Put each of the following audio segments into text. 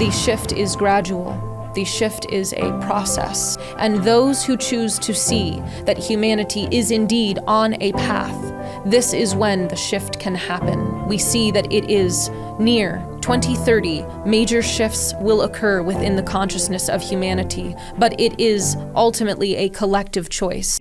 The shift is gradual. The shift is a process. And those who choose to see that humanity is indeed on a path, this is when the shift can happen. We see that it is near. 2030, major shifts will occur within the consciousness of humanity, but it is ultimately a collective choice.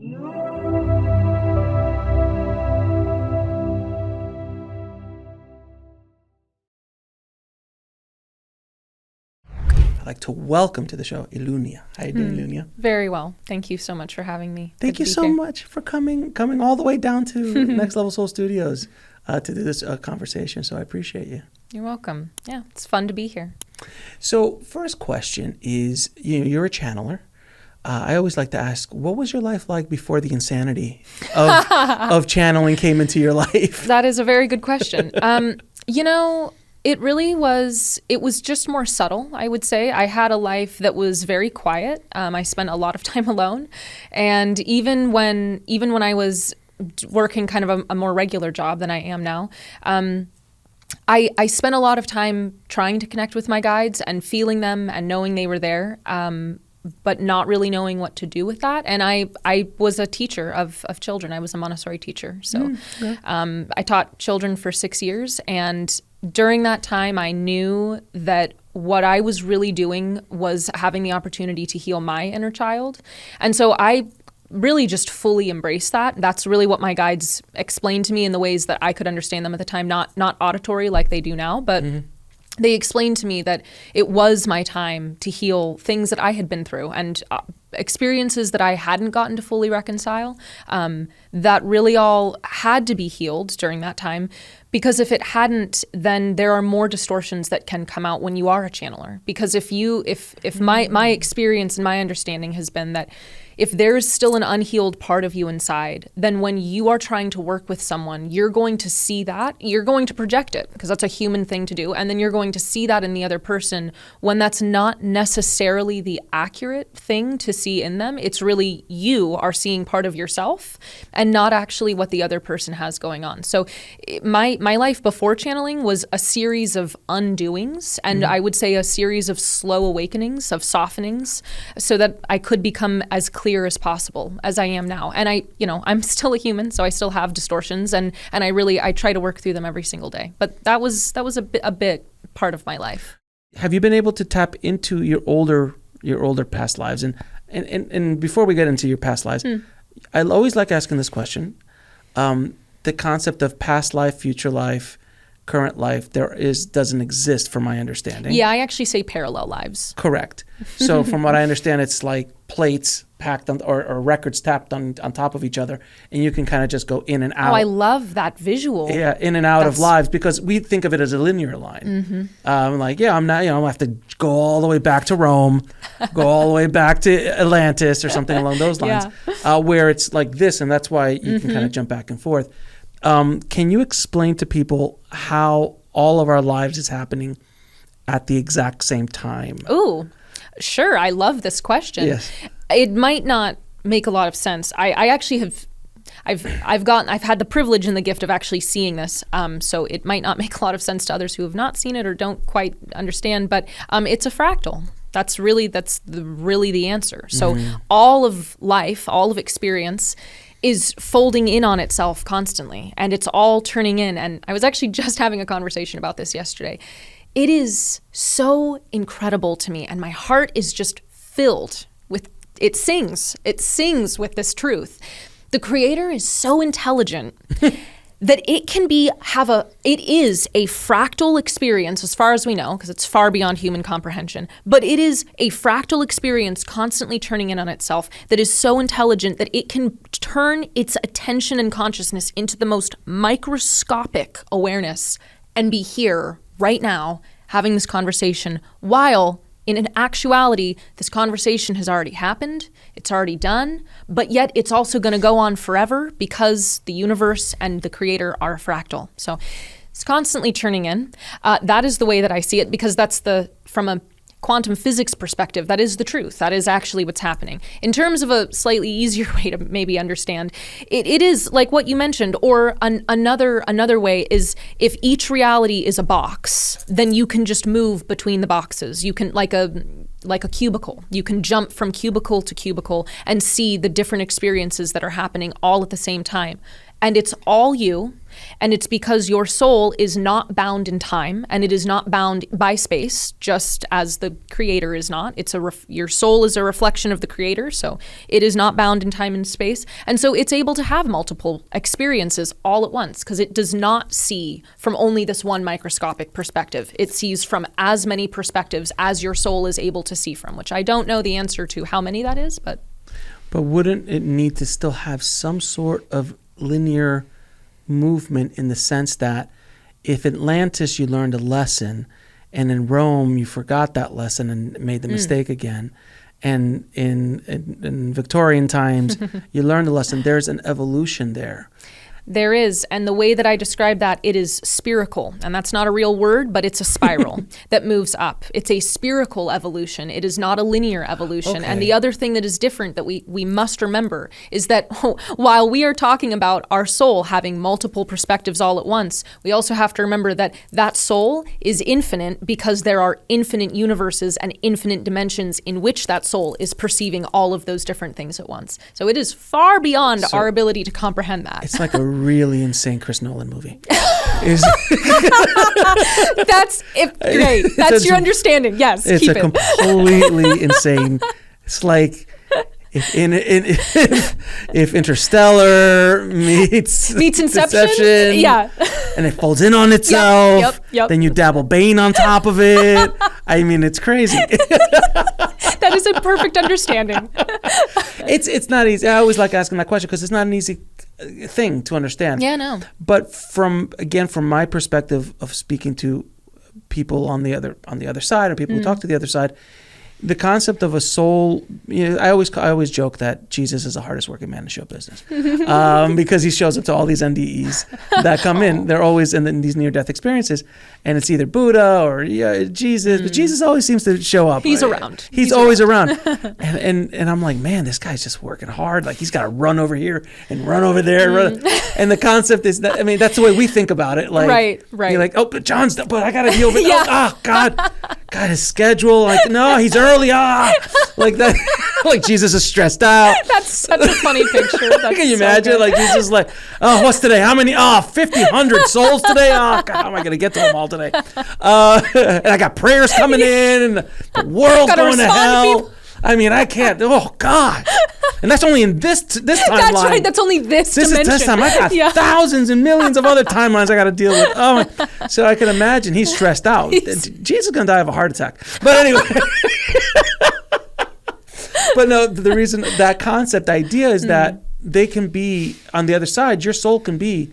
I'd like to welcome to the show Eluña. How you doing, Eluña? Very well. Thank you so much for having me. Thank you so much for coming all the way down to Next Level Soul Studios to do this conversation. So I appreciate you. You're welcome. Yeah, it's fun to be here. So first question is, you're a channeler. I always like to ask, what was your life like before the insanity of channeling came into your life? That is a very good question. It was just more subtle, I would say. I had a life that was very quiet. I spent a lot of time alone. And even when I was working kind of a more regular job than I am now, I spent a lot of time trying to connect with my guides and feeling them and knowing they were there, but not really knowing what to do with that. And I was a teacher of children. I was a Montessori teacher. So I taught children for 6 years. And during that time, I knew that what I was really doing was having the opportunity to heal my inner child. And so I really just fully embraced that. That's really what my guides explained to me in the ways that I could understand them at the time, not auditory like they do now, but they explained to me that it was my time to heal things that I had been through and experiences that I hadn't gotten to fully reconcile, that really all had to be healed during that time. Because if it hadn't, then there are more distortions that can come out when you are a channeler. Because if my experience and my understanding has been that if there's still an unhealed part of you inside, then when you are trying to work with someone, you're going to see that, you're going to project it, because that's a human thing to do, and then you're going to see that in the other person when that's not necessarily the accurate thing to see in them. It's really you are seeing part of yourself and not actually what the other person has going on. So my life before channeling was a series of undoings, and I would say a series of slow awakenings, of softenings, so that I could become as clear as possible as I am now. And I'm still a human, so I still have distortions, and I try to work through them every single day. But that was a bit part of my life. Have you been able to tap into your older past lives? And before we get into your past lives, I always like asking this question. The concept of past life, future life, current life, doesn't exist from my understanding. Yeah, I actually say parallel lives. Correct. So from what I understand, it's like plates packed on, or records tapped on top of each other, and you can kind of just go in and out. Oh, I love that visual. Yeah, in and out of lives, because we think of it as a linear line. I'm not, I have to go all the way back to Rome, go all the way back to Atlantis or something along those lines, where it's like this, and that's why you can kind of jump back and forth. Can you explain to people how all of our lives is happening at the exact same time? Ooh, sure. I love this question. Yes. It might not make a lot of sense. I actually have, I've had the privilege and the gift of actually seeing this. So it might not make a lot of sense to others who have not seen it or don't quite understand, but it's a fractal. That's really the answer. So all of life, all of experience is folding in on itself constantly, and it's all turning in. And I was actually just having a conversation about this yesterday. It is so incredible to me, and my heart is just filled with, it sings with this truth. The Creator is so intelligent that it is a fractal experience as far as we know, because it's far beyond human comprehension, but it is a fractal experience constantly turning in on itself that is so intelligent that it can turn its attention and consciousness into the most microscopic awareness and be here right now having this conversation, while in actuality, this conversation has already happened, it's already done, but yet it's also going to go on forever because the universe and the Creator are fractal. So it's constantly turning in. That is the way that I see it, because that's from a quantum physics perspective, that is the truth. That is actually what's happening. In terms of a slightly easier way to maybe understand, it is like what you mentioned, or another way is if each reality is a box, then you can just move between the boxes. You can, like a cubicle. You can jump from cubicle to cubicle and see the different experiences that are happening all at the same time. And it's all you, and it's because your soul is not bound in time, and it is not bound by space, just as the creator is not. Your soul is a reflection of the creator, so it is not bound in time and space. And so it's able to have multiple experiences all at once, because it does not see from only this one microscopic perspective. It sees from as many perspectives as your soul is able to see from, which I don't know the answer to how many that is, but wouldn't it need to still have some sort of linear movement, in the sense that if Atlantis you learned a lesson, and in Rome you forgot that lesson and made the mistake again, and in Victorian times you learned a lesson, there's an evolution there. There is, and the way that I describe that, it is spherical, and that's not a real word, but it's a spiral that moves up. It's a spherical evolution. It is not a linear evolution. Okay. And the other thing that is different that we must remember is that while we are talking about our soul having multiple perspectives all at once, we also have to remember that that soul is infinite, because there are infinite universes and infinite dimensions in which that soul is perceiving all of those different things at once. So it is far beyond our ability to comprehend that. It's like a really insane Chris Nolan movie. That's great. That's your understanding. Yes, it's keep a completely insane. It's like if Interstellar meets Inception, yeah, and it folds in on itself. Yep. Then you dabble Bane on top of it. I mean, it's crazy. That is a perfect understanding. It's not easy. I always like asking that question because it's not an easy thing to understand. Yeah, no. But from my perspective of speaking to people on the other side, or people who talk to the other side, the concept of a soul, I always joke that Jesus is the hardest working man in show business, because he shows up to all these NDEs that come in. They're always in these near-death experiences, and it's either Buddha or Jesus, but Jesus always seems to show up. He's around. He's always around. And I'm like, man, this guy's just working hard. Like, he's got to run over here and run over there. And the concept is that, I mean, that's the way we think about it. Like, right. You're like, oh, but John's, but I got to deal with, oh, God, his schedule. Like, no, he's early. Like that. Like Jesus is stressed out. That's such a funny picture. Can you imagine? Like Jesus is like, oh, what's today? How many? 50, 100 souls today. Oh, God, how am I going to get to them all today? And I got prayers coming in, and the world's going to hell. I mean, I can't. Oh, God. And that's only in this timeline. That's right. That's only this dimension. This is this time. I got thousands and millions of other timelines I got to deal with. Oh, so I can imagine he's stressed out. Jesus is going to die of a heart attack. But anyway. But no, the reason that concept idea is that they can be on the other side. Your soul can be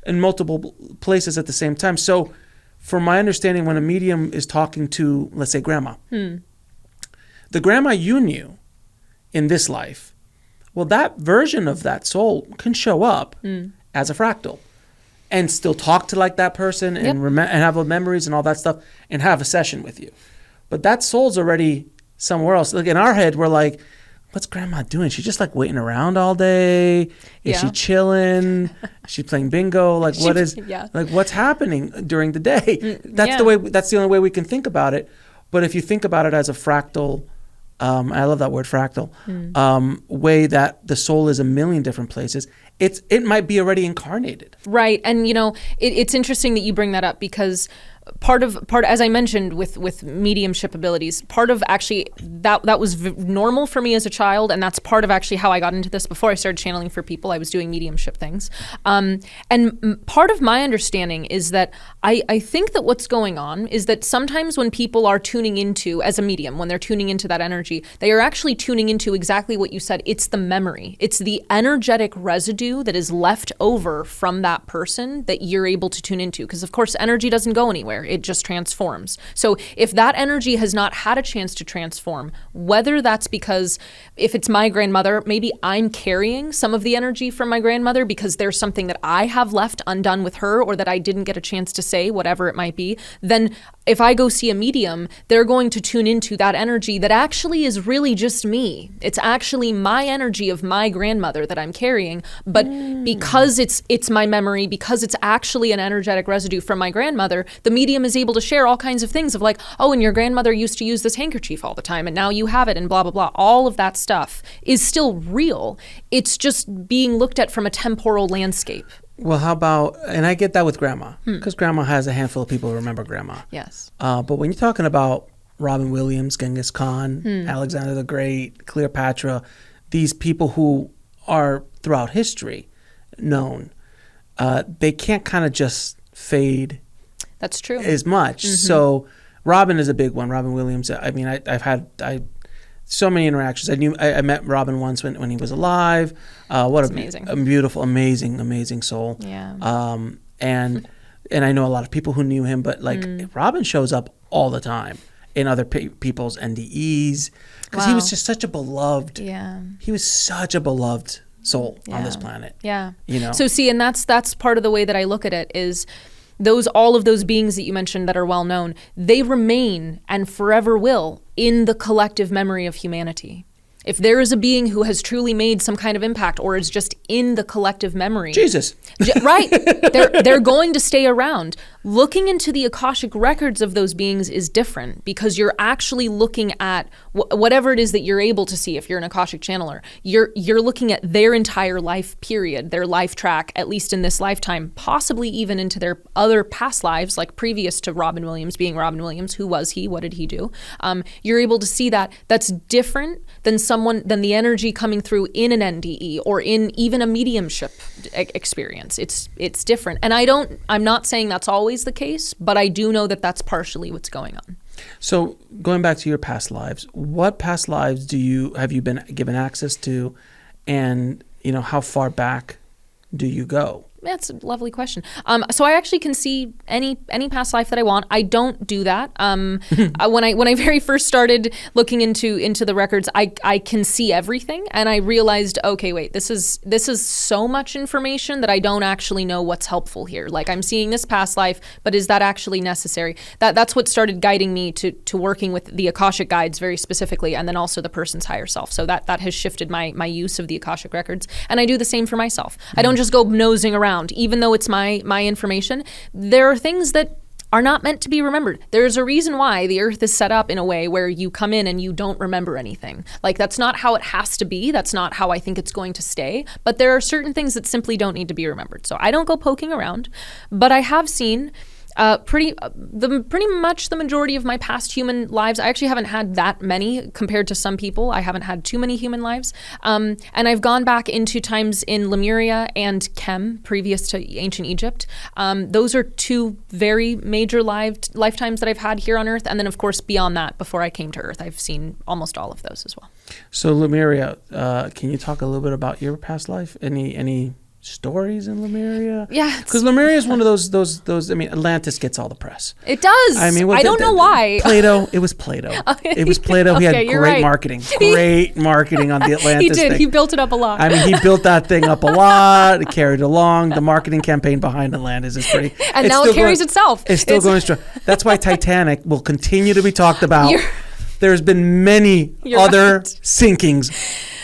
in multiple places at the same time. So from my understanding, when a medium is talking to, let's say, grandma, the grandma you knew in this life, well, that version of that soul can show up as a fractal and still talk to like that person and and have memories and all that stuff and have a session with you. But that soul's already somewhere else. Like in our head, we're like, what's grandma doing? She's just like waiting around all day. Is she chilling? Is she playing bingo? Like like what's happening during the day? That's the only way we can think about it. But if you think about it as a fractal, I love that word fractal, way that the soul is a million different places, it might be already incarnated. Right. And it's interesting that you bring that up, because part as I mentioned with mediumship abilities, part of actually that was normal for me as a child, and that's part of actually how I got into this. Before I started channeling for people, I was doing mediumship things, and part of my understanding is that I think that what's going on is that sometimes when people are tuning into, as a medium, when they're tuning into that energy, they are actually tuning into exactly what you said. It's the memory. It's the energetic residue that is left over from that person that you're able to tune into, because of course energy doesn't go anywhere. It just transforms. So if that energy has not had a chance to transform, whether that's because if it's my grandmother, maybe I'm carrying some of the energy from my grandmother because there's something that I have left undone with her, or that I didn't get a chance to say, whatever it might be, then if I go see a medium, they're going to tune into that energy that actually is really just me. It's actually my energy of my grandmother that I'm carrying, but because it's my memory, because it's actually an energetic residue from my grandmother, the medium is able to share all kinds of things of like, oh, and your grandmother used to use this handkerchief all the time, and now you have it, and blah, blah, blah. All of that stuff is still real. It's just being looked at from a temporal landscape. Well, how about, and I get that with grandma, because grandma has a handful of people who remember grandma. Yes. But when you're talking about Robin Williams, Genghis Khan, Alexander the Great, Cleopatra, these people who are throughout history known, they can't kind of just fade. That's true. As much. So Robin is a big one. Robin Williams. I mean, I've had so many interactions. I met Robin once when he was alive. What a beautiful, amazing soul. Yeah. And I know a lot of people who knew him, but like Robin shows up all the time in other people's NDEs because he was just such a beloved. Yeah. He was such a beloved soul on this planet. Yeah. You know. So see, and that's part of the way that I look at it is all of those beings that you mentioned that are well known, they remain and forever will in the collective memory of humanity. If there is a being who has truly made some kind of impact or is just in the collective memory. Jesus. Right. They're going to stay around. Looking into the Akashic records of those beings is different because you're actually looking at whatever it is that you're able to see. If you're an Akashic channeler, you're looking at their entire life period, their life track, at least in this lifetime, possibly even into their other past lives, like previous to Robin Williams being Robin Williams. Who was he? What did he do? You're able to see that. That's different than the energy coming through in an NDE or in even a mediumship experience. It's different. And I'm not saying that's always the case, but I do know that that's partially what's going on. So going back to your past lives, what past lives have you been given access to, and how far back do you go? That's a lovely question. So I actually can see any past life that I want. I don't do that. When I very first started looking into the records, I can see everything, and I realized, okay, wait, this is so much information that I don't actually know what's helpful here. Like I'm seeing this past life, but is that actually necessary? That's what started guiding me to working with the Akashic guides very specifically, and then also the person's higher self. So that has shifted my use of the Akashic records, and I do the same for myself. I don't just go nosing around. Even though it's my information, there are things that are not meant to be remembered. There's a reason why the earth is set up in a way where you come in and you don't remember anything. Like that's not how it has to be. That's not how I think it's going to stay. But there are certain things that simply don't need to be remembered. So I don't go poking around, but I have seen pretty much the majority of my past human lives. I actually haven't had that many compared to some people. I haven't had too many human lives. And I've gone back into times in Lemuria and Kem, previous to ancient Egypt. Those are two very major lifetimes that I've had here on Earth. And then, of course, beyond that, before I came to Earth, I've seen almost all of those as well. So Lemuria, can you talk a little bit about your past life? Any stories in Lemuria? Yeah. Because Lemuria is one of those, I mean, Atlantis gets all the press. It does. I mean, I don't know why. Plato, it was Plato. It was Plato. He had great marketing. Great marketing on the Atlantis He did. thing. He built it up a lot. I mean, he built that thing up a lot. It carried along. The marketing campaign behind Atlantis is pretty. And now it carries itself. It's still going strong. That's why Titanic will continue to be talked about. There's been many other sinkings,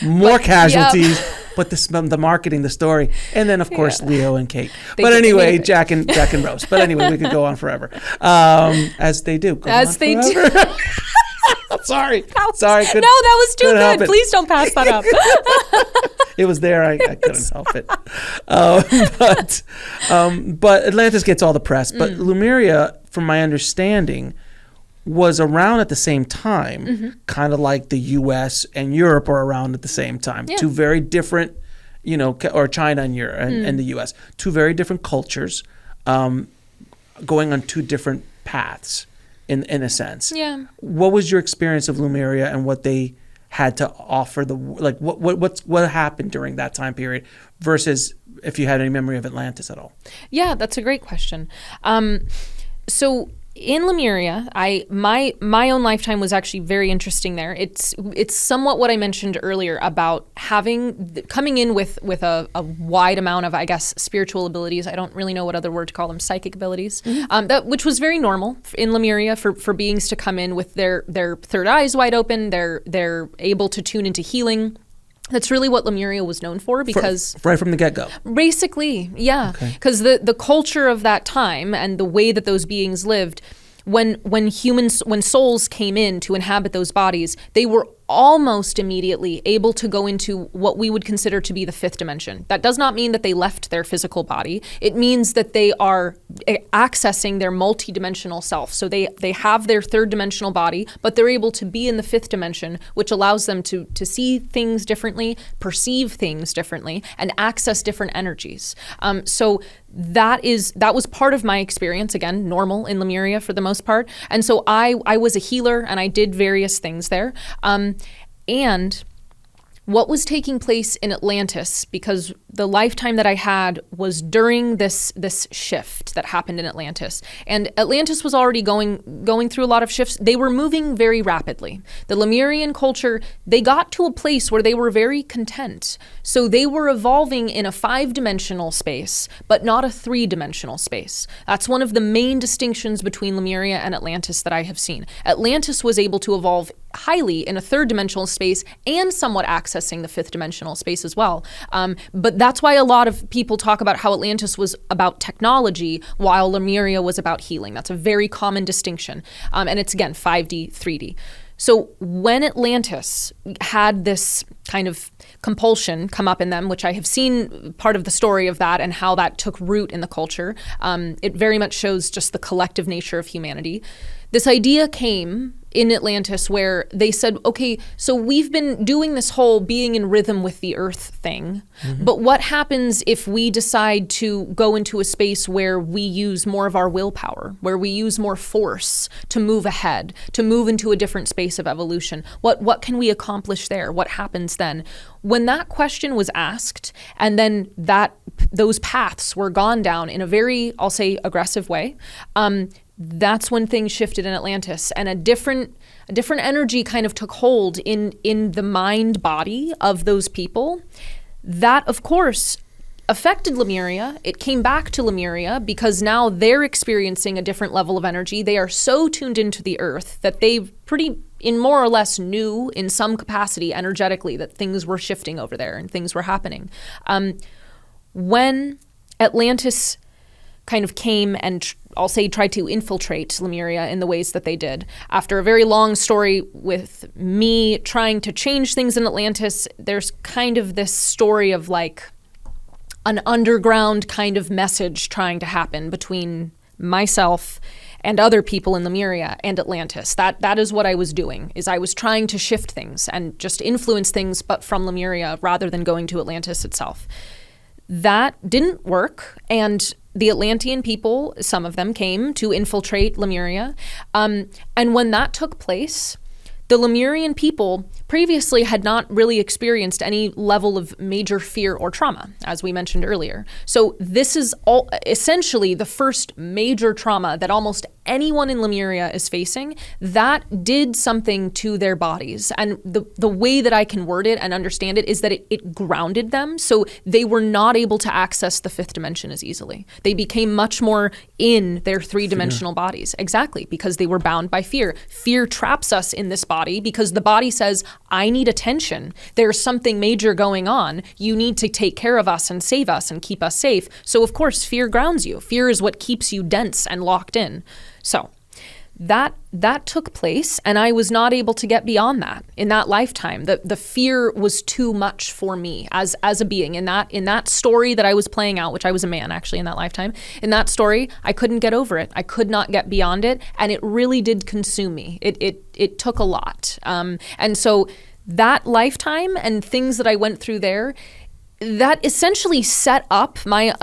more casualties. Yep. But the marketing, the story, and then of course Leo and Kate. But anyway, Jack and Rose. But anyway, we could go on forever, as they do. Sorry. Sorry. No, that was too good. Please don't pass that up. It was there. I couldn't help it. But Atlantis gets all the press. But Lemuria, from my understanding, was around at the same time, kind of like the U.S. and Europe are around at the same time. Yeah. Two very different, or China and Europe and the U.S. Two very different cultures, going on two different paths, in a sense. Yeah. What was your experience of Lemuria and what they had to offer? What happened during that time period versus if you had any memory of Atlantis at all? Yeah, that's a great question. So in Lemuria, my own lifetime was actually very interesting there. It's somewhat what I mentioned earlier about coming in with a wide amount of, I guess, spiritual abilities. I don't really know what other word to call them, psychic abilities, which was very normal in Lemuria for beings to come in with their third eyes wide open. They're able to tune into healing. That's really what Lemuria was known for, because right from the get-go. Basically, yeah. Because the culture of that time and the way that those beings lived, when souls came in to inhabit those bodies, they were almost immediately able to go into what we would consider to be the fifth dimension. That does not mean that they left their physical body. It means that they are accessing their multidimensional self. So they have their third dimensional body, but they're able to be in the fifth dimension, which allows them to see things differently, perceive things differently, and access different energies. So that was part of my experience, again, normal in Lemuria for the most part. And so I was a healer, and I did various things there. And what was taking place in Atlantis, because the lifetime that I had was during this shift that happened in Atlantis. And Atlantis was already going through a lot of shifts. They were moving very rapidly. The Lemurian culture, they got to a place where they were very content. So they were evolving in a 5-dimensional space, but not a 3-dimensional space. That's one of the main distinctions between Lemuria and Atlantis that I have seen. Atlantis was able to evolve highly in a 3rd-dimensional space and somewhat accessing the 5th-dimensional space as well. But that's why a lot of people talk about how Atlantis was about technology while Lemuria was about healing. That's a very common distinction. And it's, again, 5D, 3D. So when Atlantis had this kind of compulsion come up in them, which I have seen part of the story of that and how that took root in the culture, it very much shows just the collective nature of humanity. This idea came in Atlantis where they said, okay, so we've been doing this whole being in rhythm with the earth thing, but what happens if we decide to go into a space where we use more of our willpower, where we use more force to move ahead, to move into a different space of evolution? What can we accomplish there? What happens then? When that question was asked, and then those paths were gone down in a very, I'll say, aggressive way, that's when things shifted in Atlantis, and a different energy kind of took hold in the mind body of those people. That, of course, affected Lemuria. It came back to Lemuria because now they're experiencing a different level of energy. They are so tuned into the earth that they in more or less knew in some capacity energetically that things were shifting over there and things were happening. When Atlantis kind of came and I'll say tried to infiltrate Lemuria in the ways that they did. After a very long story with me trying to change things in Atlantis, there's kind of this story of like an underground kind of message trying to happen between myself and other people in Lemuria and Atlantis. That is what I was doing, is I was trying to shift things and just influence things, but from Lemuria rather than going to Atlantis itself. That didn't work, and the Atlantean people, some of them came to infiltrate Lemuria. And when that took place, the Lemurian people previously had not really experienced any level of major fear or trauma, as we mentioned earlier. So this is essentially the first major trauma that almost anyone in Lemuria is facing. That did something to their bodies. And the way that I can word it and understand it is that it grounded them. So they were not able to access the 5th dimension as easily. They became much more in their 3-dimensional bodies. Exactly, because they were bound by fear. Fear traps us in this body because the body says, I need attention. There's something major going on. You need to take care of us and save us and keep us safe. So of course, fear grounds you. Fear is what keeps you dense and locked in. So that took place, and I was not able to get beyond that in that lifetime. The fear was too much for me as a being. In that story that I was playing out, which I was a man actually in that lifetime, in that story, I couldn't get over it. I could not get beyond it, and it really did consume me. It took a lot. And so that lifetime and things that I went through there, that essentially set up my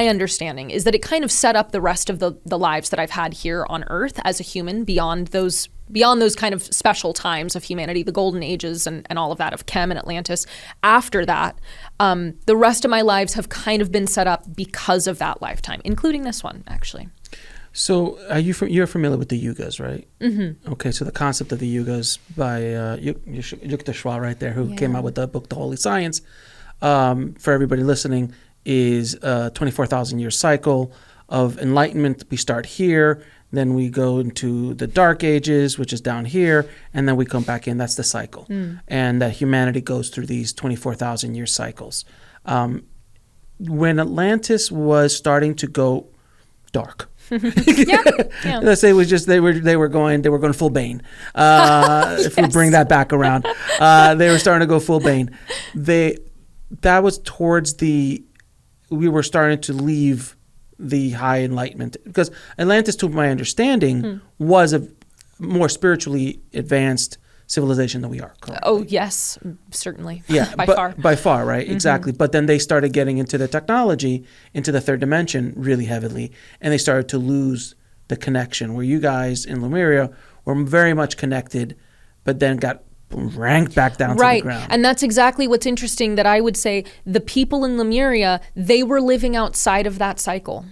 understanding is that it kind of set up the rest of the lives that I've had here on Earth as a human beyond those kind of special times of humanity, the golden ages and all of that of Chem and Atlantis. After that, the rest of my lives have kind of been set up because of that lifetime, including this one, actually. So you're familiar with the yugas, right? Mm-hmm. Okay, so the concept of the yugas by Yukta Schwa right there, who came out with the book The Holy Science, for everybody listening, is a 24,000 year cycle of enlightenment. We start here, then we go into the dark ages, which is down here, and then we come back in. That's the cycle. And that humanity goes through these 24,000 year cycles. When Atlantis was starting to go dark, let's say it was just they were going full Bane. If we bring that back around, they were starting to go full Bane. That was towards we were starting to leave the high enlightenment, because Atlantis, to my understanding, was a more spiritually advanced civilization than we are currently. Oh yes, certainly. Yeah, by far, right? Mm-hmm. Exactly. But then they started getting into the technology, into the third dimension really heavily, and they started to lose the connection, where you guys in Lemuria were very much connected, but then got ranked back down to the ground. And that's exactly what's interesting, that I would say the people in Lemuria, they were living outside of that cycle.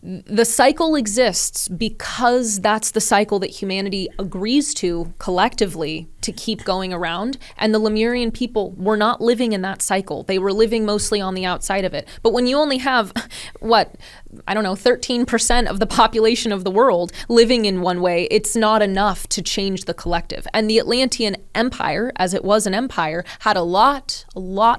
The cycle exists because that's the cycle that humanity agrees to collectively to keep going around. And the Lemurian people were not living in that cycle. They were living mostly on the outside of it. But when you only have, 13% of the population of the world living in one way, it's not enough to change the collective. And the Atlantean Empire, as it was an empire, had a lot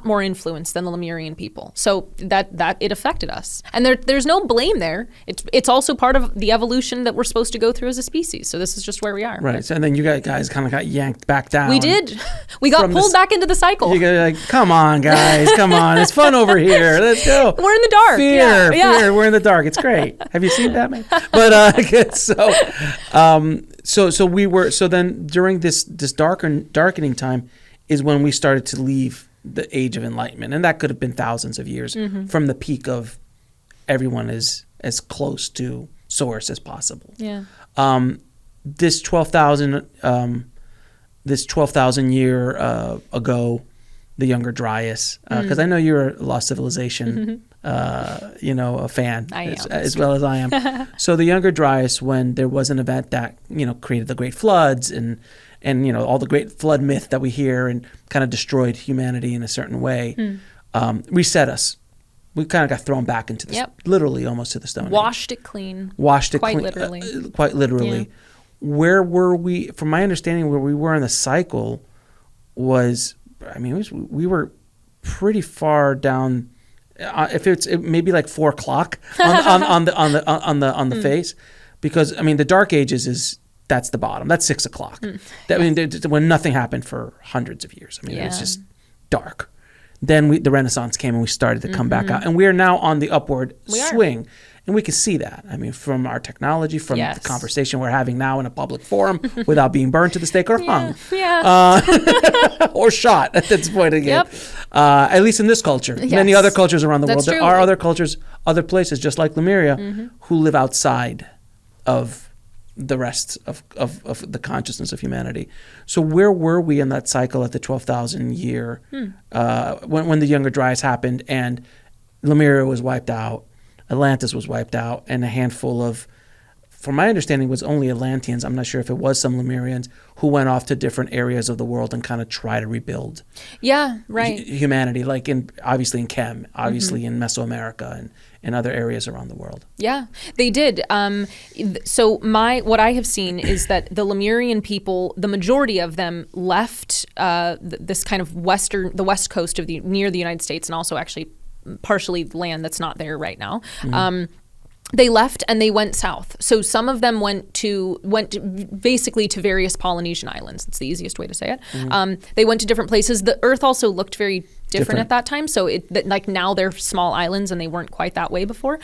more influence than the Lemurian people. So that it affected us. And there's no blame there. It's also part of the evolution that we're supposed to go through as a species. So this is just where we are. Right. So, and then you guys kind of got yanked back down. We did. We got pulled back into the cycle. You got like, come on, guys, come on. It's fun over here. Let's go. We're in the dark. Fear. We're in the dark. It's great. Have you seen Batman? But so then during this darkening time is when we started to leave the age of enlightenment, and that could have been thousands of years from the peak of everyone is as close to source as possible. Yeah. This 12,000 year ago, the Younger Dryas, because I know you're a Lost Civilization, a fan as well as I am. So the Younger Dryas, when there was an event that created the Great Floods and all the great flood myth that we hear and kind of destroyed humanity in a certain way, reset us. We kind of got thrown back into this, literally almost to the Stone Age. Washed it clean. Quite literally. Quite literally. Yeah. Where were we? From my understanding, where we were in the cycle was, we were pretty far down. If it's maybe like 4 o'clock on the face, because the Dark Ages that's the bottom. That's 6 o'clock. When nothing happened for hundreds of years. It's just dark. Then the Renaissance came and we started to come back out, and we are now on the upward swing. And we can see that. From our technology, from the conversation we're having now in a public forum without being burned to the stake or hung. Or shot at this point again. At least in this culture. Yes. Many other cultures around the world. There are other cultures, other places, just like Lemuria, who live outside of the rest of the consciousness of humanity. So where were we in that cycle at the 12,000 year, when the Younger Dryas happened and Lemuria was wiped out, Atlantis was wiped out, and a handful of, from my understanding, was only Atlanteans. I'm not sure if it was some Lemurians who went off to different areas of the world and kind of try to rebuild humanity, like obviously in Chem, obviously in Mesoamerica and in other areas around the world. Yeah, they did. So what I have seen is that the Lemurian people, the majority of them left this kind of the west coast of near the United States, and also actually partially land that's not there right now. They left and they went south. So some of them went basically to various Polynesian islands. That's the easiest way to say it. They went to different places. The Earth also looked very different at that time. So now they're small islands and they weren't quite that way before.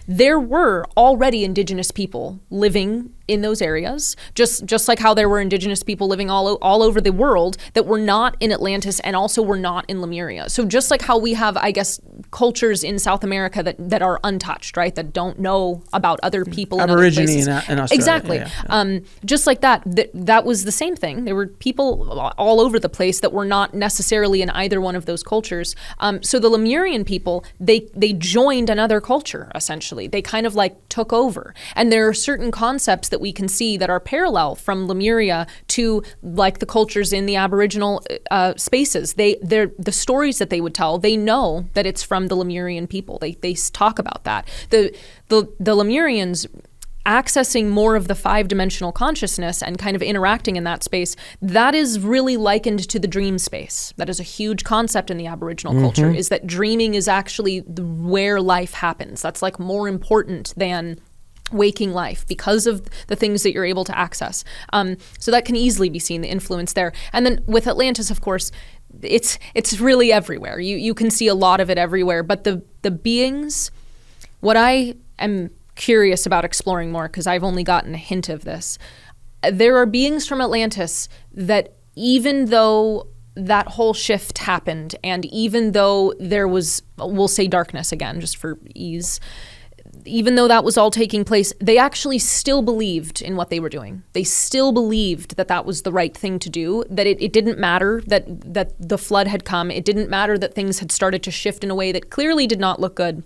There were already indigenous people living in those areas, just like how there were indigenous people living all over the world that were not in Atlantis and also were not in Lemuria. So just like how we have, I guess, cultures in South America that are untouched, right, that don't know about other people in other places. In Australia. Exactly. Yeah. Just like that was the same thing. There were people all over the place that were not necessarily in either one of those cultures. So the Lemurian people, they joined another culture, essentially. They kind of like took over. And there are certain concepts that we can see that are parallel from Lemuria to like the cultures in the Aboriginal spaces. They're the stories that they would tell, they know that it's from the Lemurian people. They talk about that. The Lemurians accessing more of the 5-dimensional consciousness and kind of interacting in that space, that is really likened to the dream space. That is a huge concept in the Aboriginal culture, is that dreaming is actually where life happens. That's like more important than waking life because of the things that you're able to access. So that can easily be seen, the influence there. And then with Atlantis, of course, it's really everywhere. You can see a lot of it everywhere. But the beings, what I am curious about exploring more, because I've only gotten a hint of this, there are beings from Atlantis that even though that whole shift happened, and even though there was, we'll say darkness again, just for ease, even though that was all taking place, they actually still believed in what they were doing. They still believed that that was the right thing to do, that it didn't matter that the flood had come. It didn't matter that things had started to shift in a way that clearly did not look good.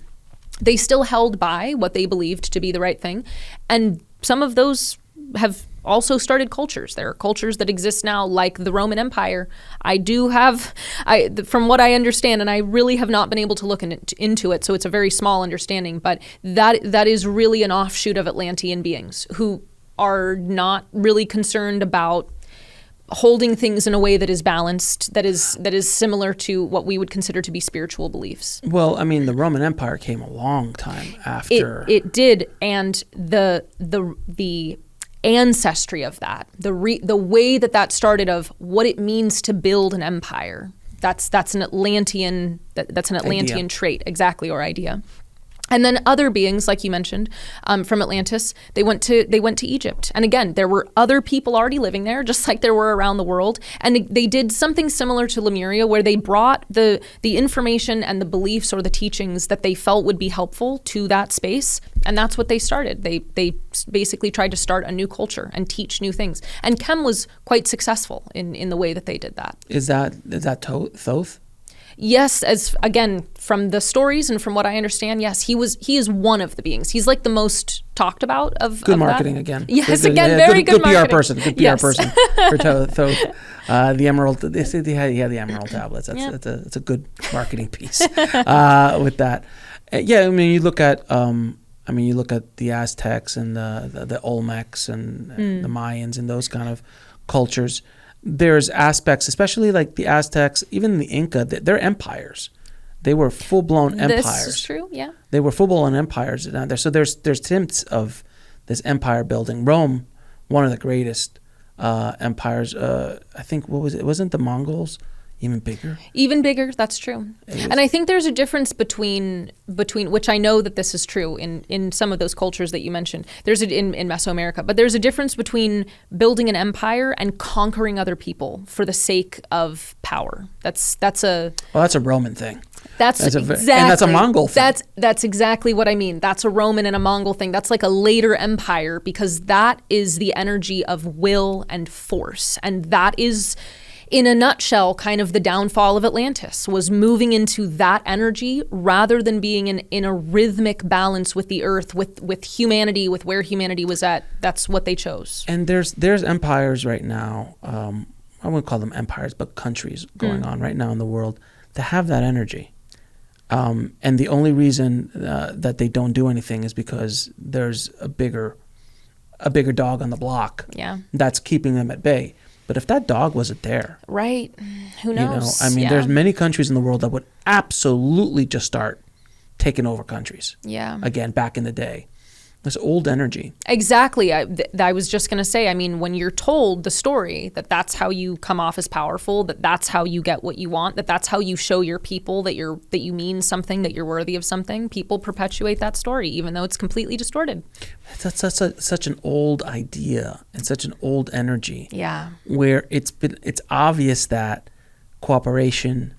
They still held by what they believed to be the right thing. And some of those have also started cultures. There are cultures that exist now, like the Roman Empire. From what I understand, and I really have not been able to look into it, so it's a very small understanding, but that is really an offshoot of Atlantean beings who are not really concerned about holding things in a way that is balanced, that is similar to what we would consider to be spiritual beliefs. Well, I mean, the Roman Empire came a long time after. It did, and the ancestry of that, the way that started, of what it means to build an empire. That's an Atlantean idea. Trait, exactly, or idea. And then other beings, like you mentioned, from Atlantis, they went to Egypt. And again, there were other people already living there, just like there were around the world. And they did something similar to Lemuria, where they brought the information and the beliefs or the teachings that they felt would be helpful to that space. And that's what they started. They basically tried to start a new culture and teach new things. And Kem was quite successful in the way that they did that. Is that Thoth? Yes, as again, from the stories and from what I understand, yes, he is one of the beings. He's like the most talked about of good marketing that. Again. Yes, very good marketing. PR person. Good PR person for Thoth. The emerald. They say they had the emerald tablets. It's a good marketing piece with that. Yeah, I mean, you look at the Aztecs and the Olmecs and the Mayans and those kind of cultures. There's aspects, especially like the Aztecs, even the Inca, they're empires. They were full-blown empires. This is true, yeah. They were full-blown empires down there. So there's hints of this empire building. Rome, one of the greatest empires. I think, what was it? Wasn't the Mongols even bigger? Even bigger, that's true. And I think there's a difference between which I know that this is true in some of those cultures that you mentioned. There's in Mesoamerica, but there's a difference between building an empire and conquering other people for the sake of power. That's a Roman thing. That's exactly, and that's a Mongol thing. That's exactly what I mean. That's a Roman and a Mongol thing. That's like a later empire, because that is the energy of will and force, and that is, in a nutshell, kind of the downfall of Atlantis, was moving into that energy rather than being in a rhythmic balance with the earth, with humanity, with where humanity was at. That's what they chose. And there's empires right now, I wouldn't call them empires, but countries going on right now in the world that have that energy. And the only reason that they don't do anything is because there's a bigger dog on the block that's keeping them at bay. But if that dog wasn't there, right? Who knows? There's many countries in the world that would absolutely just start taking over countries. Yeah. Again, back in the day, This old energy. Exactly. I was just going to say, I mean, when you're told the story that that's how you come off as powerful, that that's how you get what you want, that that's how you show your people that you mean something, that you're worthy of something, people perpetuate that story, even though it's completely distorted. That's such an old idea and such an old energy. Yeah. Where it's obvious that cooperation,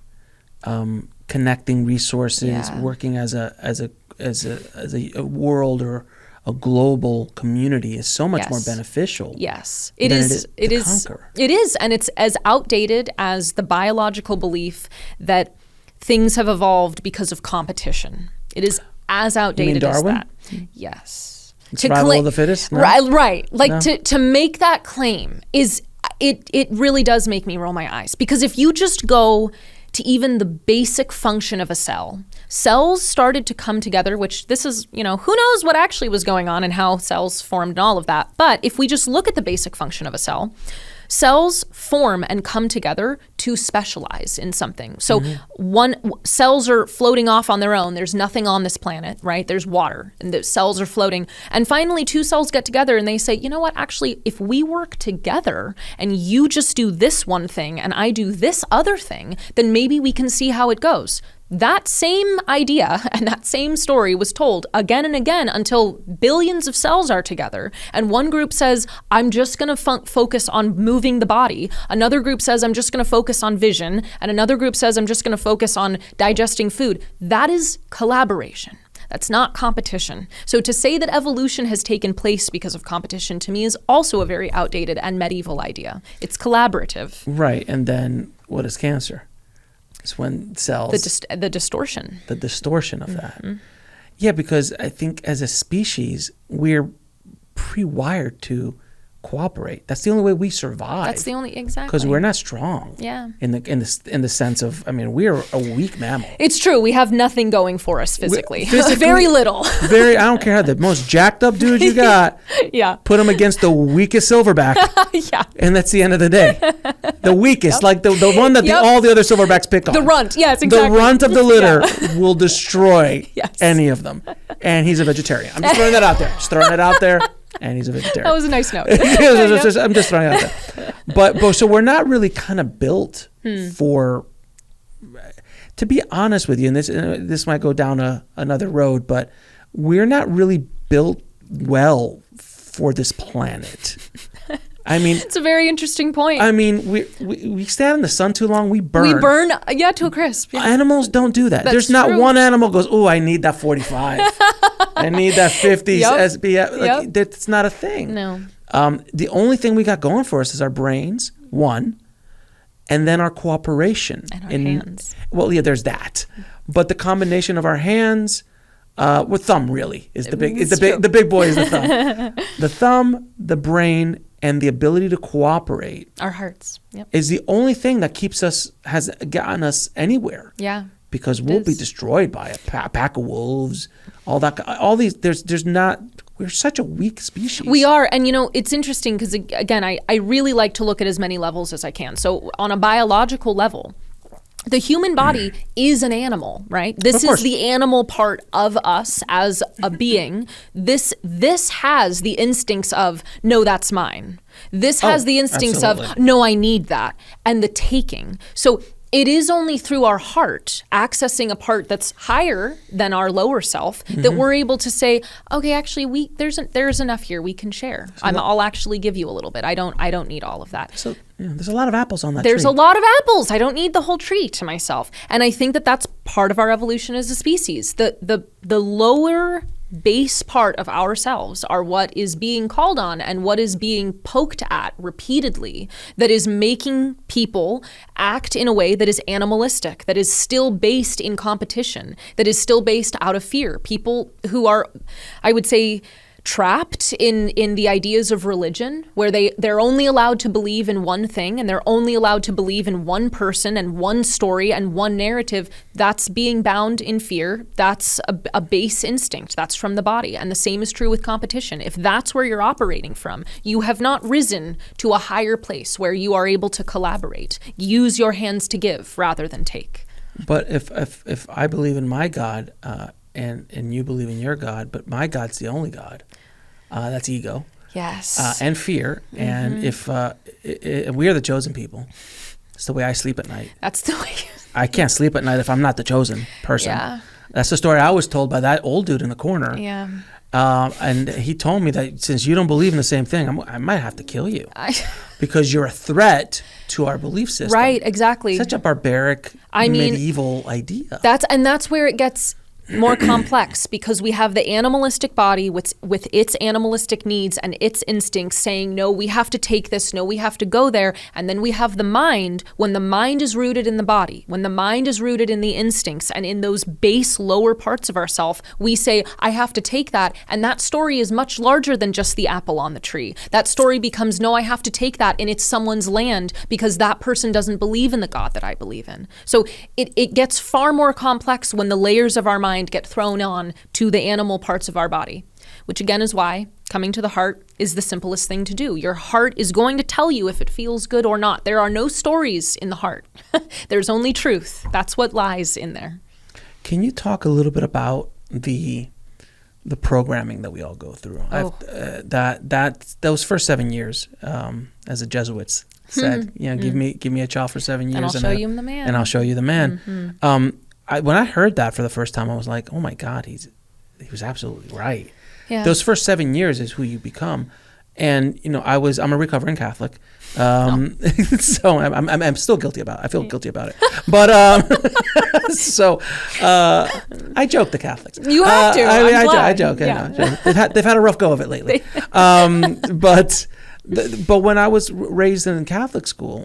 connecting resources, working as a world or a global community is so much more beneficial. Yes, it is. It is, and it's as outdated as the biological belief that things have evolved because of competition. It is as outdated as that. Yes. Survival of the fittest? No? Right. Like to make that claim is it really does make me roll my eyes, because if you just go to even the basic function of a cell, cells started to come together, which this is, who knows what actually was going on and how cells formed and all of that. But if we just look at the basic function of a cell, cells form and come together to specialize in something. So cells are floating off on their own. There's nothing on this planet, right? There's water and the cells are floating. And finally, two cells get together and they say, you know what, actually, if we work together and you just do this one thing and I do this other thing, then maybe we can see how it goes. That same idea and that same story was told again and again until billions of cells are together. And one group says, I'm just going to focus on moving the body. Another group says, I'm just going to focus on vision. And another group says, I'm just going to focus on digesting food. That is collaboration. That's not competition. So to say that evolution has taken place because of competition, to me, is also a very outdated and medieval idea. It's collaborative. Right. And then what is cancer? It's when cells... The distortion. The distortion of that. Yeah, because I think as a species, we're pre-wired to cooperate. That's the only way we survive. That's the only, exactly. Because we're not strong. Yeah. In the sense of, I mean, we're a weak mammal. It's true. We have nothing going for us physically. Very little. I don't care how the most jacked up dude you got. Yeah. Put them against the weakest silverback. Yeah. And that's the end of the day. The weakest, like the one that all the other silverbacks pick on. The runt. Yes, exactly. The runt of the litter will destroy any of them. And he's a vegetarian. I'm just throwing that out there. And he's a vegetarian. That was a nice note. I'm just throwing it out there. But so we're not really kind of built for, to be honest with you, and this might go down another road, but we're not really built well for this planet. I mean, it's a very interesting point. I mean, we stand in the sun too long, we burn. We burn, to a crisp. Yeah. Animals don't do that. There's not one animal goes, oh, I need that 45. I need that 50 SPF. That's not a thing. No. The only thing we got going for us is our brains, one, and then our cooperation. And our hands. Well, yeah, there's that. But the combination of our hands, with thumb really is the big boy is the thumb. The thumb, the brain, and the ability to cooperate. Our hearts. Is the only thing that has gotten us anywhere. Yeah. Because we'll be destroyed by a pack of wolves, all these, we're such a weak species. We are. And, it's interesting because, again, I really like to look at as many levels as I can. So on a biological level, the human body is an animal, right? This is the animal part of us as a being. This has the instincts of, no, that's mine. This has the instincts of, no, I need that. And the taking. So it is only through our heart, accessing a part that's higher than our lower self, that we're able to say, okay, actually, there's enough here. We can share. I'll actually give you a little bit. I don't need all of that. So there's a lot of apples on that tree. There's a lot of apples. I don't need the whole tree to myself. And I think that that's part of our evolution as a species. The lower base part of ourselves are what is being called on and what is being poked at repeatedly, that is making people act in a way that is animalistic, that is still based in competition, that is still based out of fear. People who are, I would say, trapped in the ideas of religion, where they're only allowed to believe in one thing and they're only allowed to believe in one person and one story and one narrative. That's being bound in fear. That's a base instinct. That's from the body. And the same is true with competition. If that's where you're operating from, you have not risen to a higher place where you are able to collaborate. Use your hands to give rather than take. But if I believe in my God, and you believe in your God, but my God's the only God. That's ego. Yes. And fear. And if we are the chosen people, it's the way I sleep at night. That's the way. I can't sleep at night if I'm not the chosen person. Yeah. That's the story I was told by that old dude in the corner. Yeah. And he told me that since you don't believe in the same thing, I might have to kill you because you're a threat to our belief system. Right, exactly. Such a barbaric, medieval idea. That's where it gets more complex, because we have the animalistic body with its animalistic needs and its instincts saying, no, we have to take this, no, we have to go there. And then we have the mind, when the mind is rooted in the body, when the mind is rooted in the instincts and in those base lower parts of ourself, we say, I have to take that. And that story is much larger than just the apple on the tree. That story becomes, no, I have to take that, and it's someone's land because that person doesn't believe in the God that I believe in. So it gets far more complex when the layers of our mind get thrown on to the animal parts of our body, which again is why coming to the heart is the simplest thing to do. Your heart is going to tell you if it feels good or not. There are no stories in the heart. There's only truth. That's what lies in there. Can you talk a little bit about the programming that we all go through? Those first 7 years, as the Jesuits said, give me a child for 7 years, and I'll show you the man. And I'll show you the man. When I heard that for the first time, I was like, oh my God, he was absolutely right. Yeah. Those first 7 years is who you become. And, I'm a recovering Catholic. So I'm still guilty about it. I feel guilty about it. But, I joke the Catholics. You have to. I joke. Yeah. They've had a rough go of it lately. But when I was raised in Catholic school,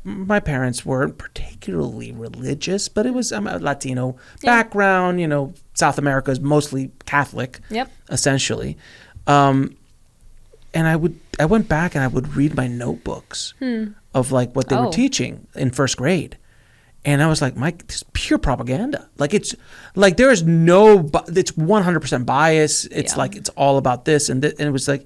my parents weren't particularly religious, but it was a Latino background. South America is mostly Catholic, essentially. And I went back and I would read my notebooks of like what they were teaching in first grade. And I was like, Mike, this is pure propaganda. Like it's 100% bias. It's like, it's all about this. And it was like,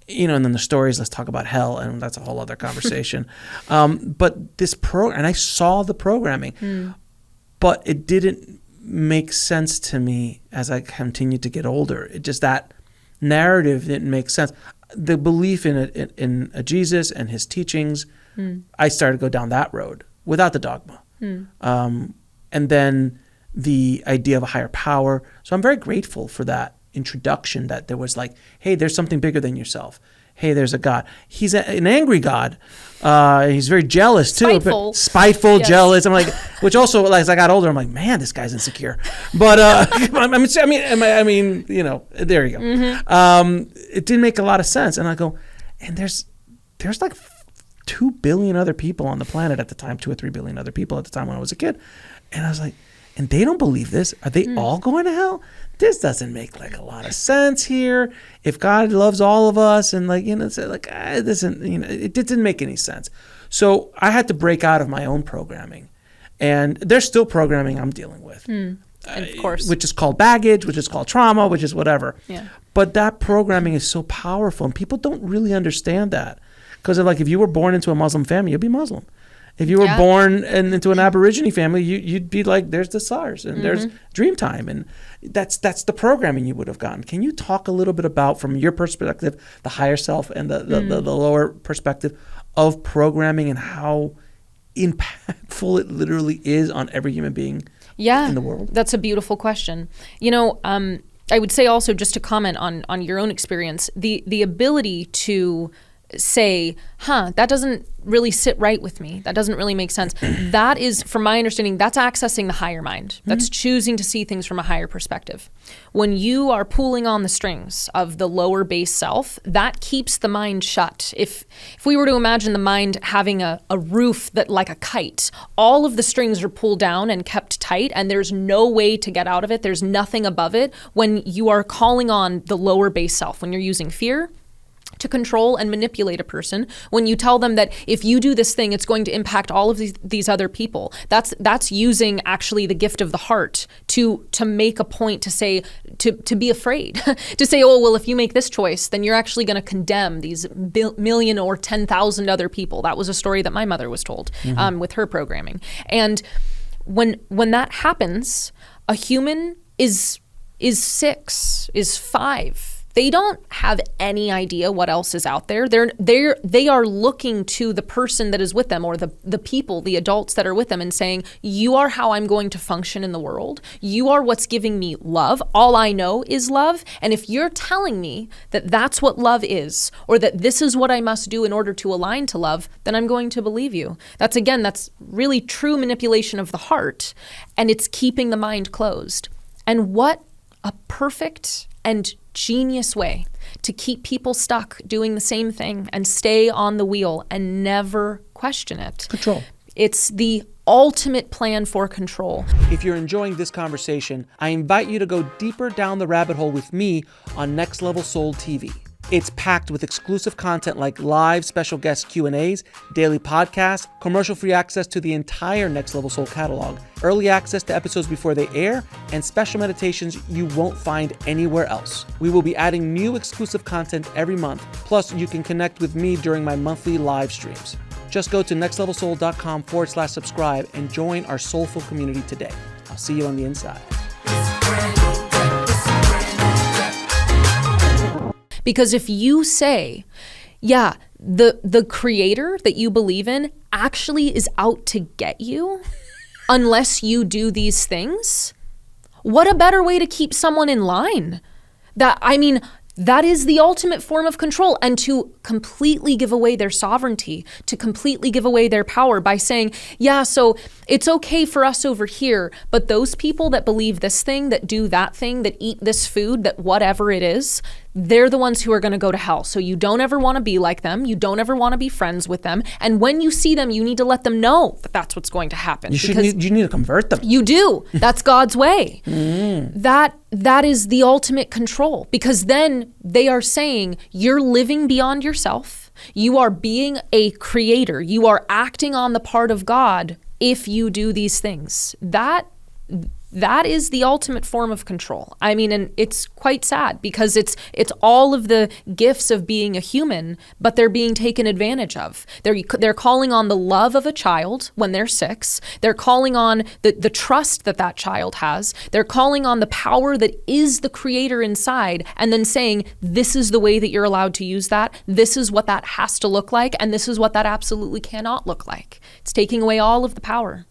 and then the stories, let's talk about hell, and that's a whole other conversation. But this and I saw the programming, but it didn't make sense to me as I continued to get older. It just, that narrative didn't make sense. The belief in a Jesus and his teachings, I started to go down that road without the dogma. And then the idea of a higher power. So I'm very grateful for that introduction, that there was like, hey, there's something bigger than yourself. Hey, there's a God. He's an angry God. He's very jealous too. Spiteful, yes. Jealous. I'm like, which also, like, as I got older, I'm like, man, this guy's insecure. But there you go. It didn't make a lot of sense. And I go, and there's like 2 billion other people on the planet at the time, 2 or 3 billion other people at the time when I was a kid. And I was like, and they don't believe this. Are they all going to hell? This doesn't make like a lot of sense here. If God loves all of us, and it didn't make any sense. So I had to break out of my own programming, and there's still programming I'm dealing with, of course, which is called baggage, which is called trauma, which is whatever. Yeah. But that programming is so powerful, and people don't really understand that, because they're like, if you were born into a Muslim family, you'll be Muslim. If you were born into an Aborigine family, you'd be like, there's the stars and there's Dreamtime, and that's the programming you would have gotten. Can you talk a little bit about, from your perspective, the higher self and the lower perspective of programming, and how impactful it literally is on every human being in the world? That's a beautiful question. I would say also, just to comment on your own experience, the ability to say, that doesn't really sit right with me. That doesn't really make sense. That is, from my understanding, that's accessing the higher mind. That's choosing to see things from a higher perspective. When you are pulling on the strings of the lower base self, that keeps the mind shut. If we were to imagine the mind having a roof that, like a kite, all of the strings are pulled down and kept tight, and there's no way to get out of it. There's nothing above it. When you are calling on the lower base self, when you're using fear to control and manipulate a person, when you tell them that if you do this thing, it's going to impact all of these other people, that's using actually the gift of the heart to make a point, to say, to be afraid, to say, oh, well, if you make this choice, then you're actually going to condemn these million or 10,000 other people. That was a story that my mother was told with her programming. And when that happens, a human is 6, is 5. They don't have any idea what else is out there. They are looking to the person that is with them, or the people, the adults that are with them, and saying, you are how I'm going to function in the world. You are what's giving me love. All I know is love. And if you're telling me that that's what love is, or that this is what I must do in order to align to love, then I'm going to believe you. That's really true manipulation of the heart, and it's keeping the mind closed. And what a perfect and genius way to keep people stuck doing the same thing and stay on the wheel and never question it. Control. It's the ultimate plan for control. If you're enjoying this conversation, I invite you to go deeper down the rabbit hole with me on Next Level Soul TV. It's packed with exclusive content like live special guest Q&As, daily podcasts, commercial-free access to the entire Next Level Soul catalog, early access to episodes before they air, and special meditations you won't find anywhere else. We will be adding new exclusive content every month. Plus, you can connect with me during my monthly live streams. Just go to nextlevelsoul.com/subscribe and join our soulful community today. I'll see you on the inside. Because if you say, yeah, the creator that you believe in actually is out to get you unless you do these things, what a better way to keep someone in line? That is the ultimate form of control, and to completely give away their sovereignty, to completely give away their power by saying, yeah, so it's okay for us over here, but those people that believe this thing, that do that thing, that eat this food, that whatever it is, they're the ones who are going to go to hell. So you don't ever want to be like them. You don't ever want to be friends with them. And when you see them, you need to let them know that that's what's going to happen. You need to convert them. You do. That's God's way. That is the ultimate control, because then they are saying you're living beyond yourself. You are being a creator. You are acting on the part of God if you do these things. That is the ultimate form of control. And it's quite sad, because it's all of the gifts of being a human, but they're being taken advantage of. They're calling on the love of a child when they're 6. They're calling on the trust that child has. They're calling on the power that is the creator inside, and then saying, this is the way that you're allowed to use that. This is what that has to look like, and this is what that absolutely cannot look like. It's taking away all of the power.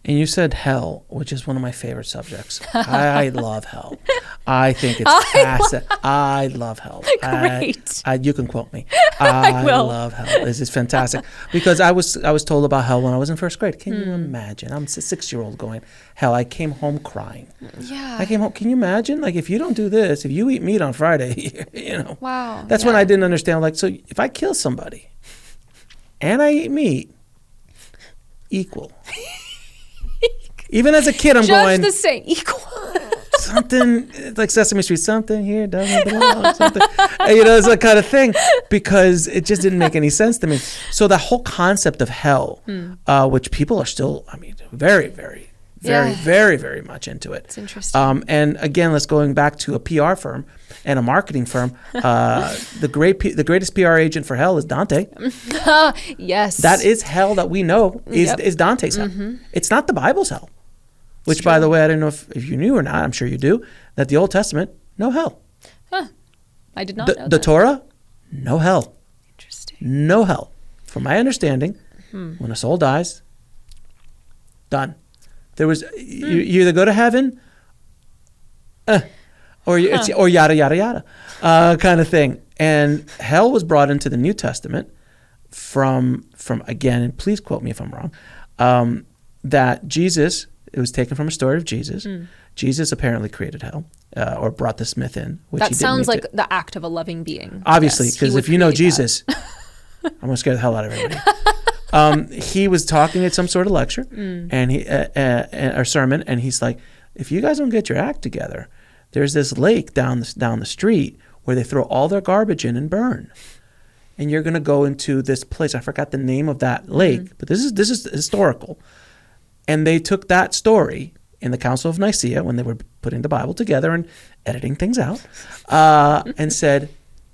And you said hell, which is one of my favorite subjects. I love hell. I think it's fascinating. I love hell. Great. You can quote me. I will. Love hell. This is fantastic. Because I was told about hell when I was in first grade. Can you imagine? I'm a 6-year-old going, hell, I came home crying. Yeah. I came home. Can you imagine? Like, if you don't do this, if you eat meat on Friday, Wow. That's when I didn't understand. Like, so if I kill somebody and I eat meat, equal. Even as a kid, I'm going, just the same, equal. Something like Sesame Street, something here doesn't belong, something. It's that kind of thing, because it just didn't make any sense to me. So the whole concept of hell, which people are still, very, very, very, very much into it. It's interesting. And again, let's going back to a PR firm and a marketing firm. The greatest PR agent for hell is Dante. Yes. That is hell that we know is Dante's hell. It's not the Bible's hell. Which, by the way, I don't know if you knew or not, I'm sure you do, that the Old Testament, no hell. Huh. I did not know that. The Torah, no hell. Interesting. No hell. From my understanding, when a soul dies, done. There was, you either go to heaven, or yada, yada, yada, kind of thing. And hell was brought into the New Testament from again, and please quote me if I'm wrong, that Jesus... It was taken from a story of Jesus. Jesus apparently created hell, or brought this myth in. Which that sounds like the act of a loving being. Obviously, because if you know Jesus, I'm going to scare the hell out of everybody. He was talking at some sort of lecture and or sermon, and he's like, if you guys don't get your act together, there's this lake down the street where they throw all their garbage in and burn. And you're going to go into this place. I forgot the name of that lake, but this is historical. And they took that story in the Council of Nicaea when they were putting the Bible together and editing things out, and said,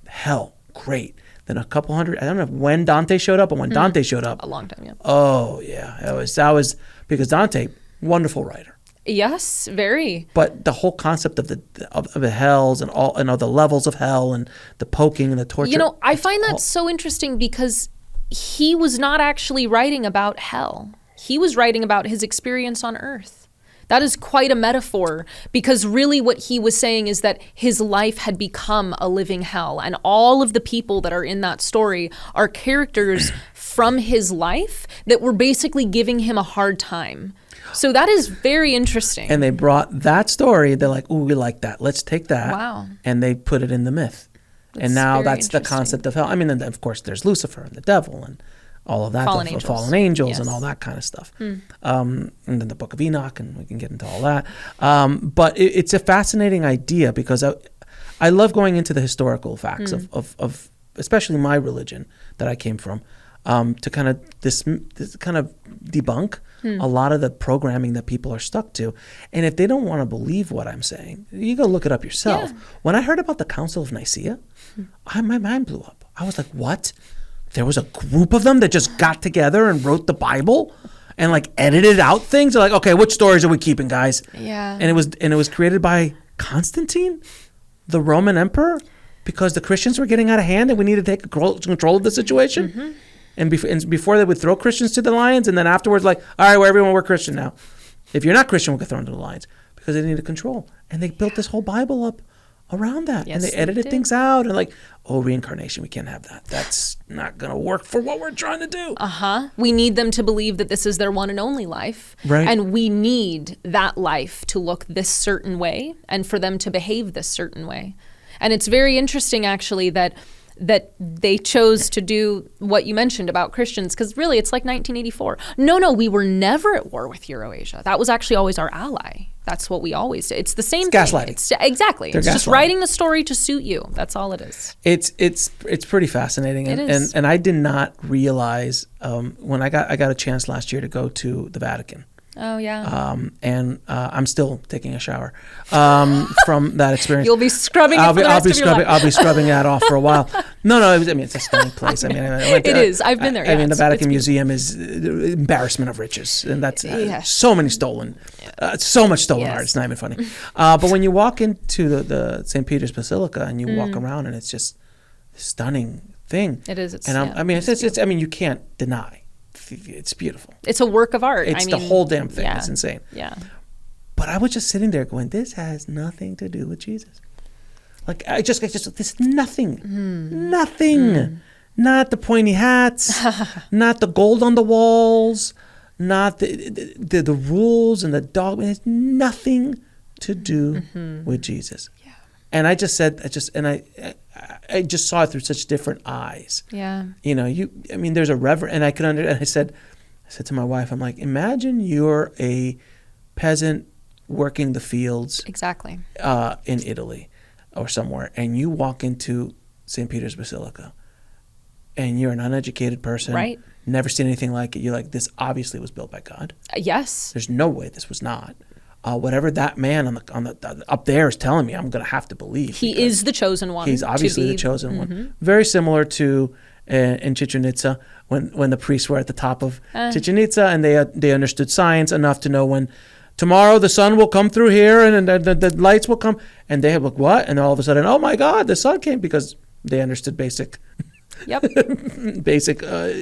hell, great. Then a couple hundred, I don't know when Dante showed up, but when Dante showed up. A long time, yeah. Oh, yeah. That was because Dante, wonderful writer. Yes, very. But the whole concept of the hells and all the levels of hell and the poking and the torture. You know, I find that so interesting because he was not actually writing about hell. He was writing about his experience on earth. That is quite a metaphor, because really what he was saying is that his life had become a living hell, and all of the people that are in that story are characters from his life that were basically giving him a hard time. So that is very interesting. And they brought that story. They're like, ooh, we like that. Let's take that. Wow. And they put it in the myth. And now that's the concept of hell. I mean, and of course, there's Lucifer and the devil and all of that, fallen angels yes. and all that kind of stuff. And then the Book of Enoch, and we can get into all that. But it's a fascinating idea, because I love going into the historical facts of especially my religion that I came from, to kind of this kind of debunk a lot of the programming that people are stuck to. And if they don't want to believe what I'm saying, you go look it up yourself. Yeah. When I heard about the Council of Nicaea, my mind blew up. I was like, what? There was a group of them that just got together and wrote the Bible and like edited out things. They're like, okay, which stories are we keeping, guys? Yeah. And it was created by Constantine, the Roman emperor, because the Christians were getting out of hand and we needed to take control of the situation. And before they would throw Christians to the lions, and then afterwards, like, all right, well, everyone, we're Christian now. If you're not Christian, we'll get thrown to the lions, because they needed control. And they built this whole Bible up around that. Yes, and they edited things out, and like, oh, reincarnation, we can't have that. That's not going to work for what we're trying to do. We need them to believe that this is their one and only life. Right. And we need that life to look this certain way and for them to behave this certain way. And it's very interesting, actually, that they chose to do what you mentioned about Christians, because really it's like 1984. No, we were never at war with Eurasia. That was actually always our ally. That's what we always did. It's the same thing. Gaslighting. Exactly. They're it's just writing the story to suit you. That's all it is. It's pretty fascinating. It is. And I did not realize when I got a chance last year to go to the Vatican. Oh, yeah. And I'm still taking a shower from that experience. You'll be scrubbing it for the rest of your life. I'll be scrubbing that off for a while. No, it's a stunning place. I mean, it is. I've been there. I mean, the Vatican Museum is embarrassment of riches, and that's so many stolen, so much stolen art. It's not even funny. But when you walk into the St. Peter's Basilica and you walk around, and it's just a stunning thing. It is. I mean, you can't deny. It's beautiful. It's a work of art. It's the whole damn thing. Yeah. It's insane. Yeah. But I was just sitting there going, this has nothing to do with Jesus. Like, I just this nothing. Nothing. Not the pointy hats, not the gold on the walls, not the rules and the dogma. It has nothing to do with Jesus. Yeah. And I just said, I just saw it through such different eyes. Yeah. You know, there's a reverence, and I could and I said to my wife, I'm like, imagine you're a peasant working the fields. Exactly. In Italy or somewhere, and you walk into St. Peter's Basilica, and you're an uneducated person. Right. Never seen anything like it. You're like, this obviously was built by God. Yes. There's no way this was not. Whatever that man on the up there is telling me, I'm going to have to believe. He is the chosen one. He's obviously the chosen one. Very similar to in Chichen Itza, when the priests were at the top of Chichen Itza, and they understood science enough to know when tomorrow the sun will come through here and the lights will come, and they look, what? And all of a sudden, oh my God, the sun came, because they understood basic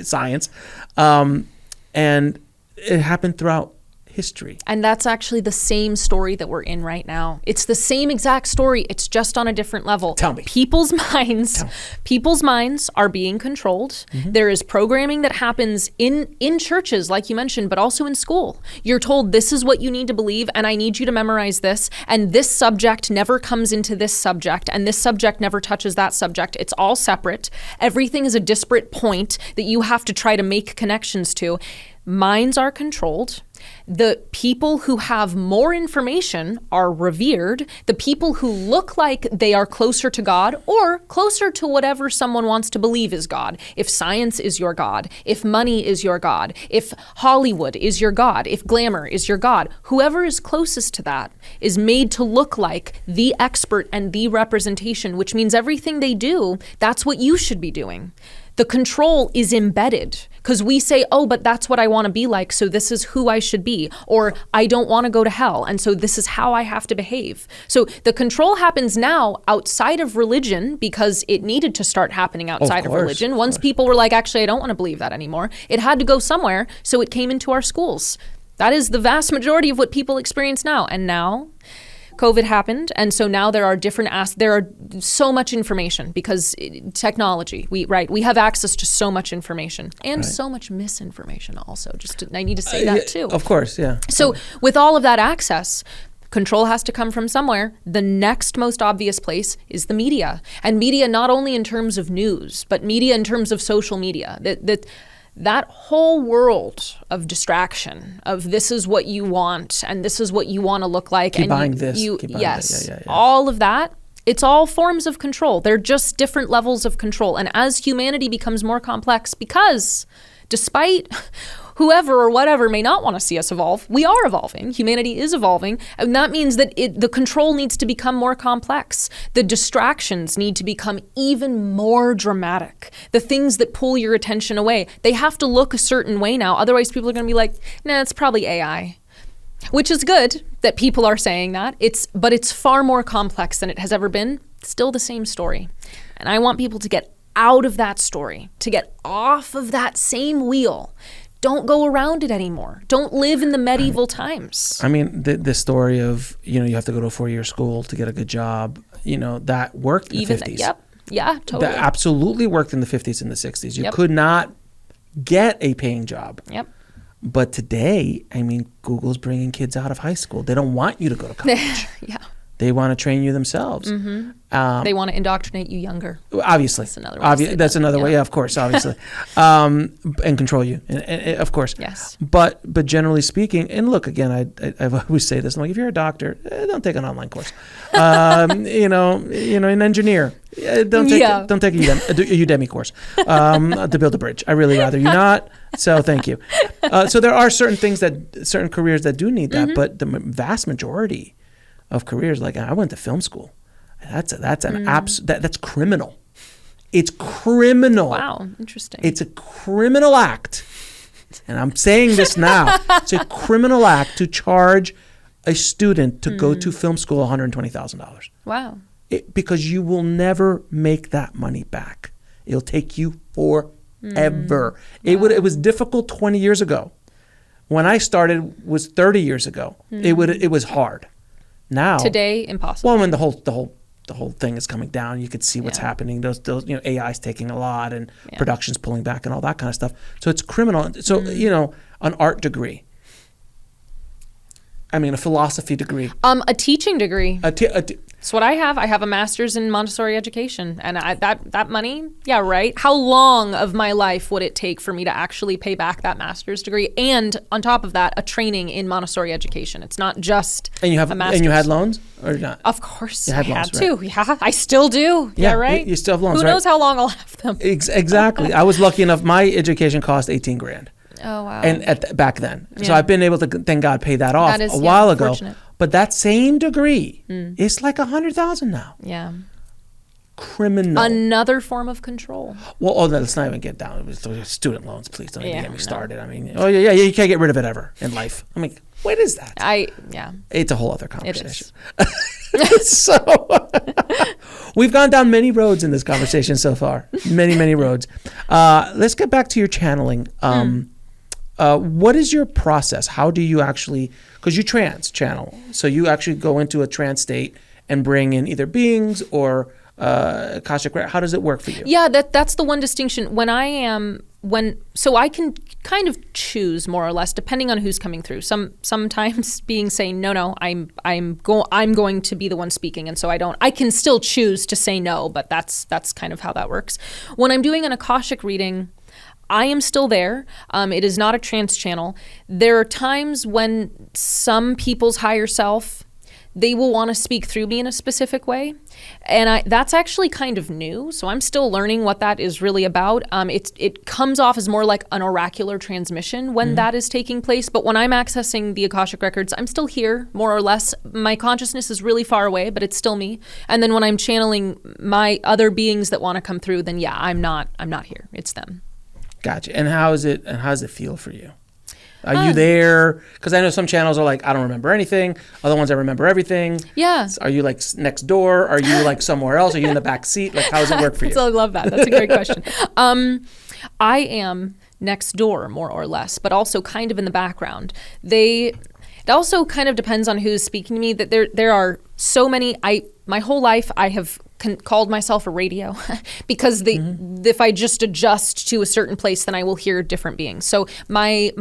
science, and it happened throughout history. And that's actually the same story that we're in right now. It's the same exact story. It's just on a different level. Tell me. People's minds are being controlled. There is programming that happens in churches, like you mentioned, but also in school. You're told this is what you need to believe, and I need you to memorize this, and this subject never comes into this subject, and this subject never touches that subject. It's all separate. Everything is a disparate point that you have to try to make connections to. Minds are controlled. The people who have more information are revered. The people who look like they are closer to God, or closer to whatever someone wants to believe is God. If science is your God, if money is your God, if Hollywood is your God, if glamour is your God, whoever is closest to that is made to look like the expert and the representation, which means everything they do, that's what you should be doing. The control is embedded. Because we say, oh, but that's what I want to be like, so this is who I should be. Or I don't want to go to hell, and so this is how I have to behave. So the control happens now outside of religion because it needed to start happening outside of religion. Once people were like, actually, I don't want to believe that anymore, it had to go somewhere, so it came into our schools. That is the vast majority of what people experience now. And now COVID happened, and so now there are there are so much information because technology. We have access to so much information and so much misinformation. Also, I need to say that too. Of course, yeah. So with all of that access, control has to come from somewhere. The next most obvious place is the media, and media not only in terms of news, but media in terms of social media. That whole world of distraction, of this is what you want and this is what you want to look like. Keep buying this. All of that, it's all forms of control. They're just different levels of control. And as humanity becomes more complex, because despite whoever or whatever may not want to see us evolve, we are evolving. Humanity is evolving. And that means that the control needs to become more complex. The distractions need to become even more dramatic. The things that pull your attention away, they have to look a certain way now. Otherwise, people are going to be like, nah, it's probably AI. Which is good that people are saying that. But it's far more complex than it has ever been. It's still the same story. And I want people to get out of that story, to get off of that same wheel. Don't go around it anymore. Don't live in the medieval times. I mean, the story of, you have to go to a 4-year school to get a good job, that worked in the 50s. Yep. Yeah, totally. That absolutely worked in the 50s and the 60s. You could not get a paying job. Yep. But today, I mean, Google's bringing kids out of high school. They don't want you to go to college. Yeah. They want to train you themselves. Mm-hmm. They want to indoctrinate you younger. Obviously. That's another way. That's another way. Yeah, of course, obviously. And control you, and of course. Yes. But generally speaking, and look, again, I always say this, I'm like, if you're a doctor, don't take an online course. An engineer, don't take a Udemy course to build a bridge. I really rather you not. So thank you. So there are certain careers that do need that, but the vast majority of careers, like I went to film school. That's criminal. It's criminal. Wow, interesting. It's a criminal act. And I'm saying this now. It's a criminal act to charge a student to go to film school $120,000. Wow. Because you will never make that money back. It'll take you forever. Wow. It was difficult 20 years ago. When I started was 30 years ago. It was hard. Now today, impossible. Well, when the whole thing is coming down, you could see what's happening. Those AI's taking a lot, and production's pulling back, and all that kind of stuff. So it's criminal. So an art degree. I mean, a philosophy degree. A teaching degree. That's what I have. I have a master's in Montessori education, and that money, yeah, right. How long of my life would it take for me to actually pay back that master's degree, and on top of that, a training in Montessori education? It's not just a master's. And you had loans or not? Of course, I had to. Right? Yeah, I still do. Yeah, right. You still have loans. Who knows how long I'll have them? Exactly. I was lucky enough. My education cost $18,000. Oh wow! And back then, so I've been able to, thank God, pay that off a while ago. Fortunate. But that same degree is like $100,000 now. Yeah. Criminal. Another form of control. Well, let's not even get down with student loans. Please don't even get me started. I mean, you can't get rid of it ever in life. I mean, what is that? It's a whole other conversation. It is. So we've gone down many roads in this conversation so far. Many roads. Let's get back to your channeling. What is your process? How do you actually, because you channel, so you actually go into a trance state and bring in either beings or Akashic. How does it work for you? Yeah, that's the one distinction. So I can kind of choose more or less depending on who's coming through. Sometimes beings say no, I'm going to be the one speaking, and so I can still choose to say no, but that's kind of how that works. When I'm doing an Akashic reading, I am still there. It is not a trance channel. There are times when some people's higher self, they will want to speak through me in a specific way. And that's actually kind of new. So I'm still learning what that is really about. It comes off as more like an oracular transmission when that is taking place. But when I'm accessing the Akashic records, I'm still here, more or less. My consciousness is really far away, but it's still me. And then when I'm channeling my other beings that want to come through, then I'm not here. It's them. Gotcha. And how does it feel for you? Are you there? Because I know some channels are like, I don't remember anything. Other ones, I remember everything. Yeah. Are you like next door? Are you like somewhere else? Are you in the back seat? Like, how does it work for you? I love that. That's a great question. I am next door, more or less, but also kind of in the background. It also kind of depends on who's speaking to me. That there are so many. My whole life I have called myself a radio because if I just adjust to a certain place, then I will hear different beings. So my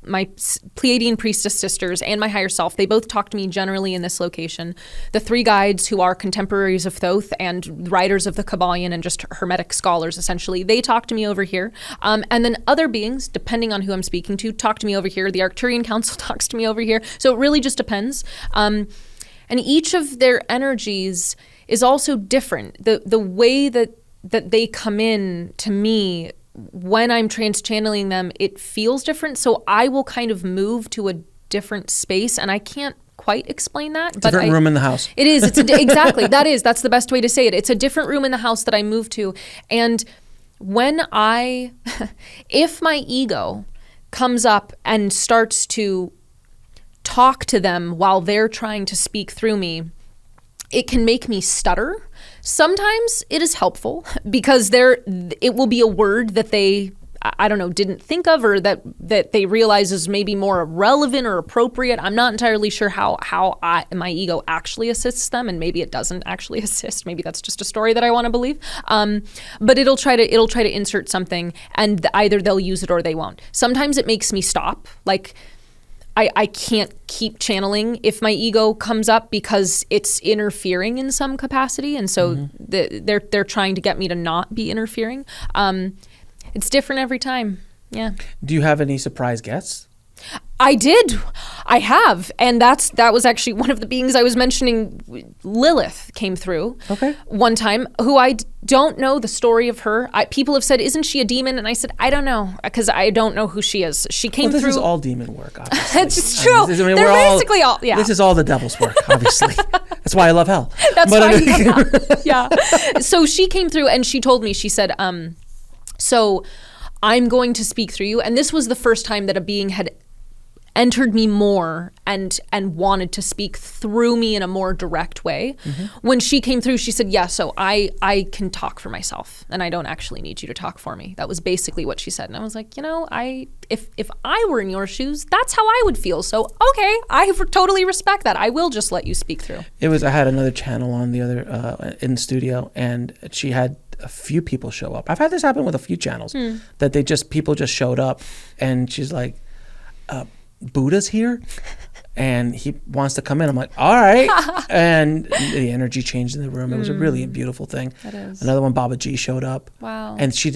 Pleiadian priestess sisters and my higher self, they both talk to me generally in this location. The 3 guides who are contemporaries of Thoth and writers of the Kabbalion and just Hermetic scholars, essentially, they talk to me over here. And then other beings, depending on who I'm speaking to, talk to me over here. The Arcturian Council talks to me over here. So it really just depends. And each of their energies is also different. The way that they come in to me when I'm trans-channeling them, it feels different. So I will kind of move to a different space, and I can't quite explain that. Different room in the house. It is. Exactly. That's the best way to say it. It's a different room in the house that I move to. And if my ego comes up and starts to talk to them while they're trying to speak through me, it can make me stutter. Sometimes it is helpful because it will be a word that they, I don't know, didn't think of, or that they realize is maybe more relevant or appropriate. I'm not entirely sure how my ego actually assists them, and maybe it doesn't actually assist. Maybe that's just a story that I want to believe. But it'll try to insert something, and either they'll use it or they won't. Sometimes it makes me stop, like. I can't keep channeling if my ego comes up because it's interfering in some capacity, and so they're trying to get me to not be interfering. It's different every time. Yeah. Do you have any surprise guests? I did. I have. And that was actually one of the beings I was mentioning. Lilith came through one time, who I don't know the story of her. People have said, isn't she a demon? And I said, I don't know, because I don't know who she is. She came through. This is all demon work, obviously. It's true. They're basically all, yeah. This is all the devil's work, obviously. That's why I love hell. That's why I love hell. Yeah. So she came through and she told me, she said, so I'm going to speak through you. And this was the first time that a being had entered me more and wanted to speak through me in a more direct way. When she came through, she said, yeah, so I can talk for myself and I don't actually need you to talk for me. That was basically what she said. And I was like, if I were in your shoes, that's how I would feel. So, okay, I totally respect that. I will just let you speak through. I had another channel on the other, in the studio, and she had a few people show up. I've had this happen with a few channels that people just showed up, and she's like, Buddha's here and he wants to come in. I'm like, all right. And the energy changed in the room. It was a really beautiful thing. That is. Another one, Baba G showed up. Wow. And she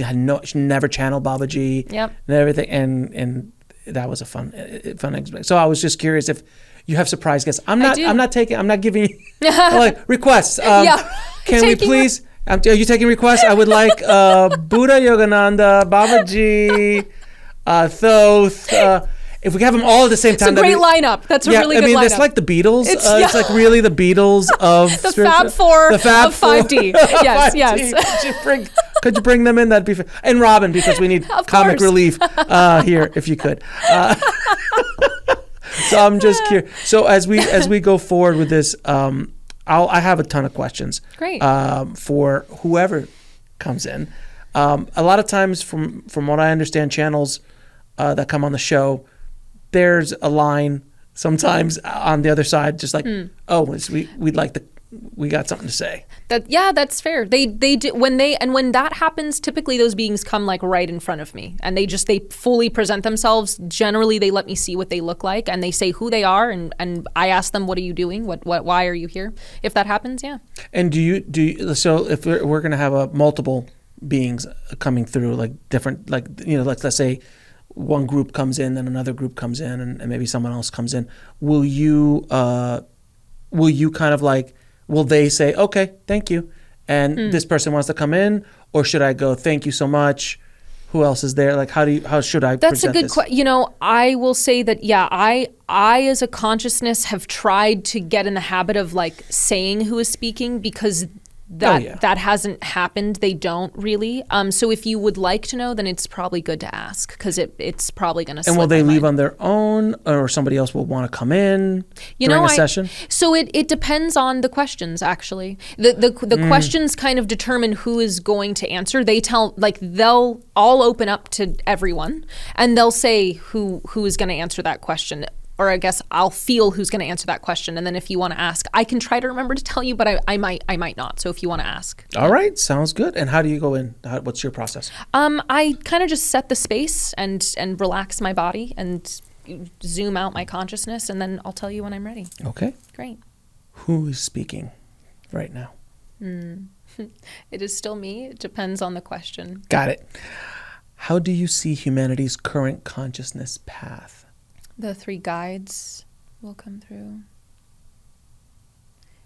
never channeled Baba G. Yep. And everything. And that was a fun experience. So I was just curious if you have surprise guests. I'm not giving you like requests. Can we please, are you taking requests? I would like Buddha Yogananda, Baba G, Thoth, if we have them all at the same time, it's a great lineup. That's a really good lineup. It's like the Beatles. It's like really the Beatles of the Fab Four of 5D. Yes, 5D. Yes. Could you bring them in? That'd be and Robin, because we need comic relief here, if you could. So I'm just curious. So as we go forward with this, I have a ton of questions. Great. For whoever comes in. A lot of times, from what I understand, channels that come on the show, there's a line sometimes on the other side, just like, we got something to say. That's fair. They do, when that happens, typically those beings come like right in front of me, and they fully present themselves. Generally, they let me see what they look like, and they say who they are, and I ask them, what are you doing? Why are you here? If that happens, yeah. And do you so if we're going to have multiple beings coming through, like different, like, let's say one group comes in, then another group comes in, and maybe someone else comes in. Will you kind of like, will they say, okay, thank you, and this person wants to come in, or should I go, thank you so much? Who else is there? Like, how should I present this? That's a good question. I will say that, I as a consciousness have tried to get in the habit of like saying who is speaking, because that hasn't happened. They don't really. So if you would like to know, then it's probably good to ask, because it's probably going to slip. And will they my leave mind. on their own, or somebody else will want to come in during a session? So it depends on the questions, actually. The questions kind of determine who is going to answer. They'll all open up to everyone, and they'll say who is going to answer that question. Or I guess I'll feel who's going to answer that question. And then if you want to ask, I can try to remember to tell you, but I might not. So if you want to ask. All right. Sounds good. And how do you go in? What's your process? I kind of just set the space and relax my body and zoom out my consciousness, and then I'll tell you when I'm ready. Okay. Great. Who is speaking right now? It is still me. It depends on the question. Got it. How do you see humanity's current consciousness path? The 3 guides will come through.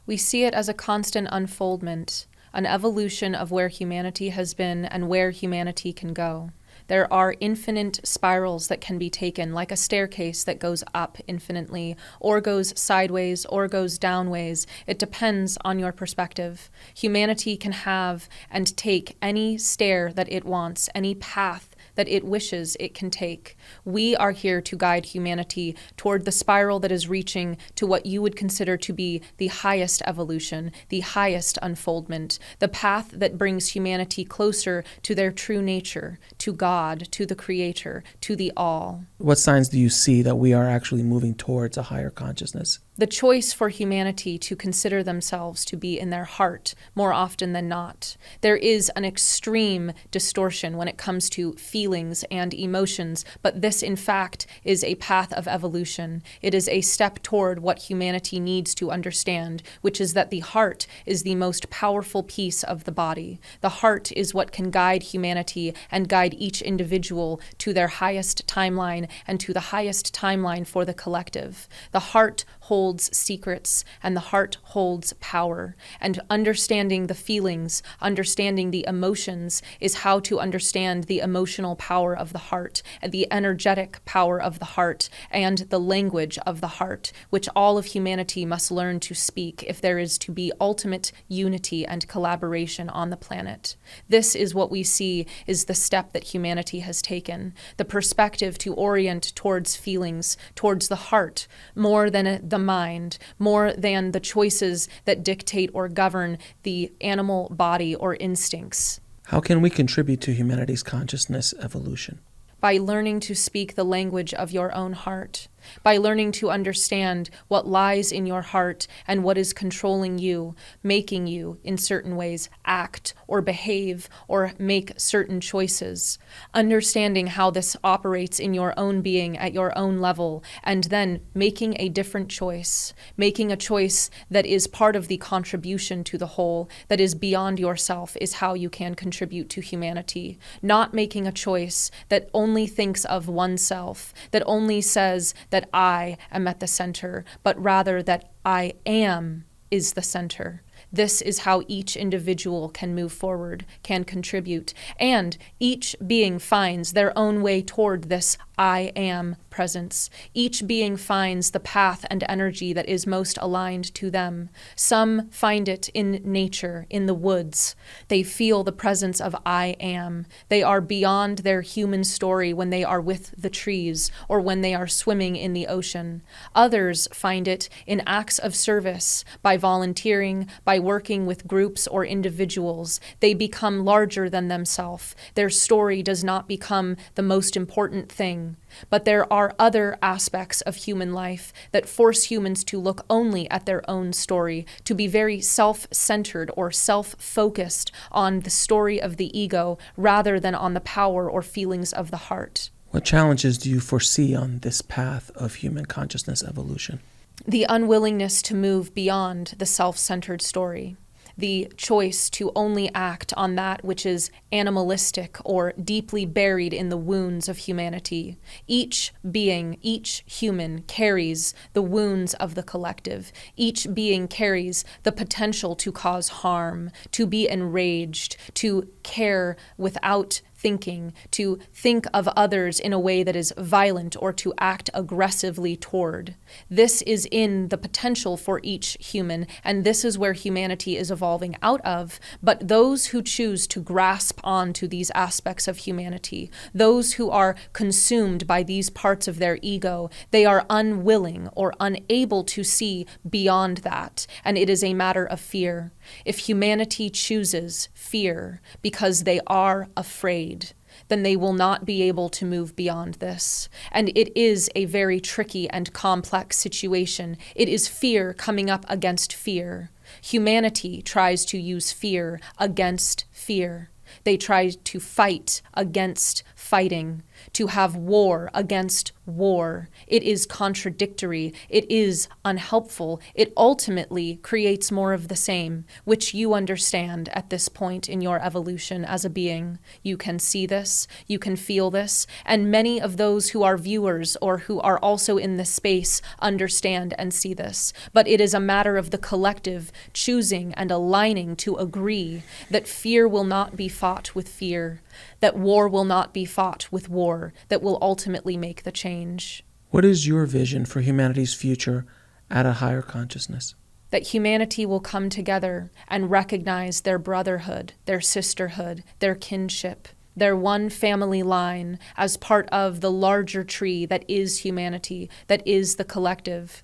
We see it as a constant unfoldment, an evolution of where humanity has been and where humanity can go. There are infinite spirals that can be taken, like a staircase that goes up infinitely, or goes sideways, or goes downways. It depends on your perspective. Humanity can have and take any stair that it wants, any path that it wishes it can take. We are here to guide humanity toward the spiral that is reaching to what you would consider to be the highest evolution, the highest unfoldment, the path that brings humanity closer to their true nature, to God, to the Creator, to the All. What signs do you see that we are actually moving towards a higher consciousness? The choice for humanity to consider themselves to be in their heart more often than not. There is an extreme distortion when it comes to feelings and emotions, but this, in fact, is a path of evolution. It is a step toward what humanity needs to understand, which is that the heart is the most powerful piece of the body. The heart is what can guide humanity and guide each individual to their highest timeline and to the highest timeline for the collective. The heart holds secrets, and the heart holds power. And understanding the feelings, understanding the emotions, is how to understand the emotional power of the heart, and the energetic power of the heart, and the language of the heart, which all of humanity must learn to speak if there is to be ultimate unity and collaboration on the planet. This is what we see is the step that humanity has taken, the perspective to orient towards feelings, towards the heart, more than the mind, more than the choices that dictate or govern the animal body or instincts. How can we contribute to humanity's consciousness evolution? By learning to speak the language of your own heart, by learning to understand what lies in your heart and what is controlling you, making you, in certain ways, act or behave or make certain choices. Understanding how this operates in your own being at your own level, and then making a different choice, making a choice that is part of the contribution to the whole, that is beyond yourself, is how you can contribute to humanity. Not making a choice that only thinks of oneself, that only says that I am at the center, but rather that I am is the center. This is how each individual can move forward, can contribute, and each being finds their own way toward this I am presence. Each being finds the path and energy that is most aligned to them. Some find it in nature, in the woods. They feel the presence of I am. They are beyond their human story when they are with the trees or when they are swimming in the ocean. Others find it in acts of service, by volunteering, by working with groups or individuals. They become larger than themselves. Their story does not become the most important thing. But there are other aspects of human life that force humans to look only at their own story, to be very self-centered or self-focused on the story of the ego rather than on the power or feelings of the heart. What challenges do you foresee on this path of human consciousness evolution? The unwillingness to move beyond the self-centered story. The choice to only act on that which is animalistic or deeply buried in the wounds of humanity. Each being, each human carries the wounds of the collective. Each being carries the potential to cause harm, to be enraged, to care without thinking, to think of others in a way that is violent or to act aggressively toward. This is in the potential for each human, and this is where humanity is evolving out of. But those who choose to grasp onto these aspects of humanity, those who are consumed by these parts of their ego, they are unwilling or unable to see beyond that, and it is a matter of fear. If humanity chooses fear because they are afraid, then they will not be able to move beyond this. And it is a very tricky and complex situation. It is fear coming up against fear. Humanity tries to use fear against fear. They try to fight against fighting, to have war against war. It is contradictory. It is unhelpful. It ultimately creates more of the same, which you understand at this point in your evolution as a being. You can see this, you can feel this, and many of those who are viewers or who are also in this space understand and see this. But it is a matter of the collective choosing and aligning to agree that fear will not be fought with fear, that war will not be fought with war, that will ultimately make the change. What is your vision for humanity's future at a higher consciousness? That humanity will come together and recognize their brotherhood, their sisterhood, their kinship, their one family line as part of the larger tree that is humanity, that is the collective.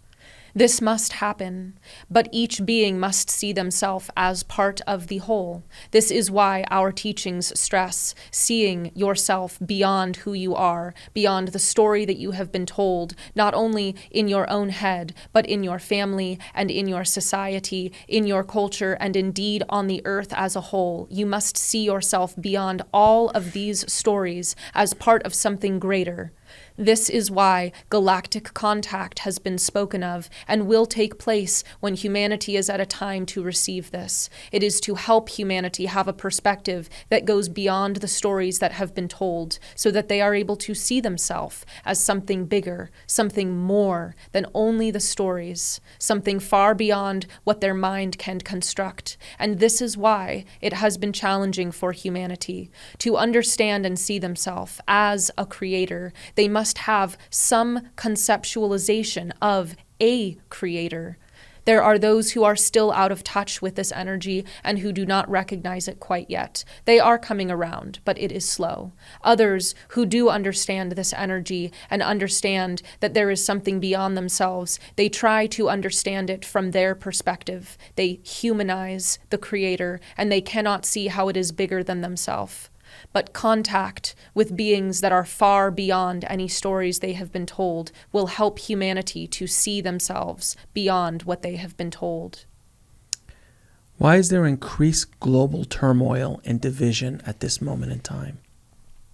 This must happen, but each being must see themselves as part of the whole. This is why our teachings stress seeing yourself beyond who you are, beyond the story that you have been told, not only in your own head, but in your family and in your society, in your culture, and indeed on the earth as a whole. You must see yourself beyond all of these stories as part of something greater. This is why galactic contact has been spoken of and will take place when humanity is at a time to receive this. It is to help humanity have a perspective that goes beyond the stories that have been told, so that they are able to see themselves as something bigger, something more than only the stories, something far beyond what their mind can construct. And this is why it has been challenging for humanity to understand and see themselves as a creator. They must have some conceptualization of a creator. There are those who are still out of touch with this energy and who do not recognize it quite yet. They are coming around, but it is slow. Others who do understand this energy and understand that there is something beyond themselves, they try to understand it from their perspective. They humanize the creator, and they cannot see how it is bigger than themselves. But contact with beings that are far beyond any stories they have been told will help humanity to see themselves beyond what they have been told. Why is there increased global turmoil and division at this moment in time?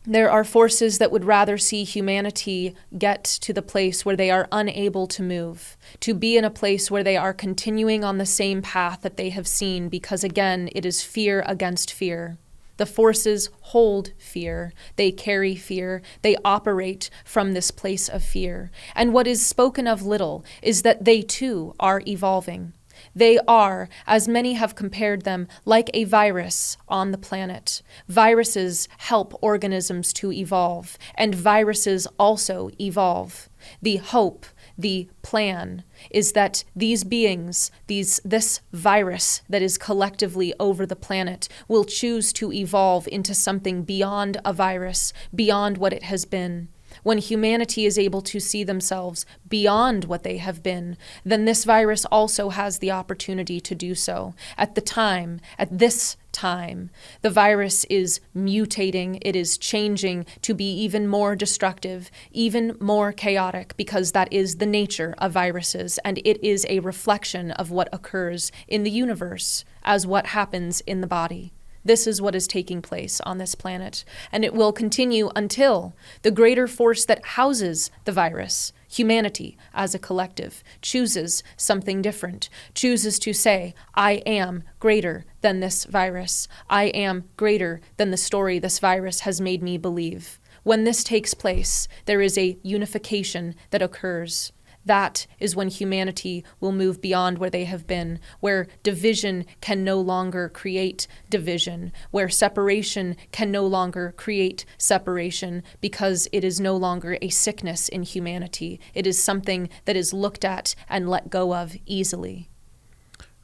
There are forces that would rather see humanity get to the place where they are unable to move, to be in a place where they are continuing on the same path that they have seen, because again, it is fear against fear. The forces hold fear, they carry fear, they operate from this place of fear. And what is spoken of little is that they too are evolving. They are, as many have compared them, like a virus on the planet. Viruses help organisms to evolve, and viruses also evolve. The hope, the plan, is that these beings, this virus that is collectively over the planet, will choose to evolve into something beyond a virus, beyond what it has been. When humanity is able to see themselves beyond what they have been, then this virus also has the opportunity to do so. At this time, the virus is mutating, it is changing to be even more destructive, even more chaotic, because that is the nature of viruses, and it is a reflection of what occurs in the universe as what happens in the body. This is what is taking place on this planet, and it will continue until the greater force that houses the virus, humanity as a collective, chooses something different, chooses to say, I am greater than this virus. I am greater than the story this virus has made me believe. When this takes place, there is a unification that occurs. That is when humanity will move beyond where they have been, where division can no longer create division, where separation can no longer create separation, because it is no longer a sickness in humanity. It is something that is looked at and let go of easily.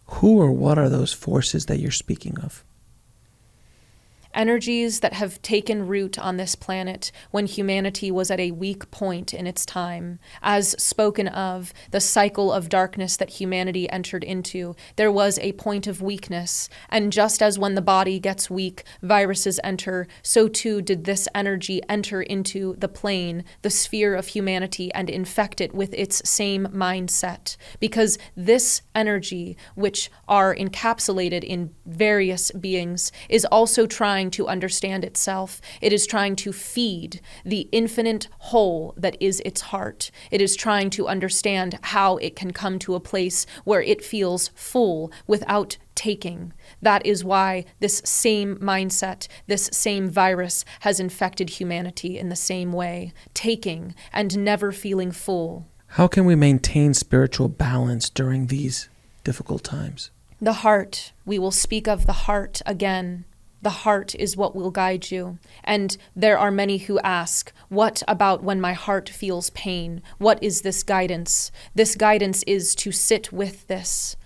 Who or what are those forces that you're speaking of? Energies that have taken root on this planet when humanity was at a weak point in its time. As spoken of, the cycle of darkness that humanity entered into, there was a point of weakness. And just as when the body gets weak, viruses enter, so too did this energy enter into the plane, the sphere of humanity, and infect it with its same mindset. Because this energy, which are encapsulated in various beings, is also trying to understand itself. It is trying to feed the infinite whole that is its heart. It is trying to understand how it can come to a place where it feels full without taking. That is why this same mindset, this same virus has infected humanity in the same way, taking and never feeling full. How can we maintain spiritual balance during these difficult times? The heart. We will speak of the heart again. The heart is what will guide you. And there are many who ask, what about when my heart feels pain? What is this guidance? This guidance is to sit with this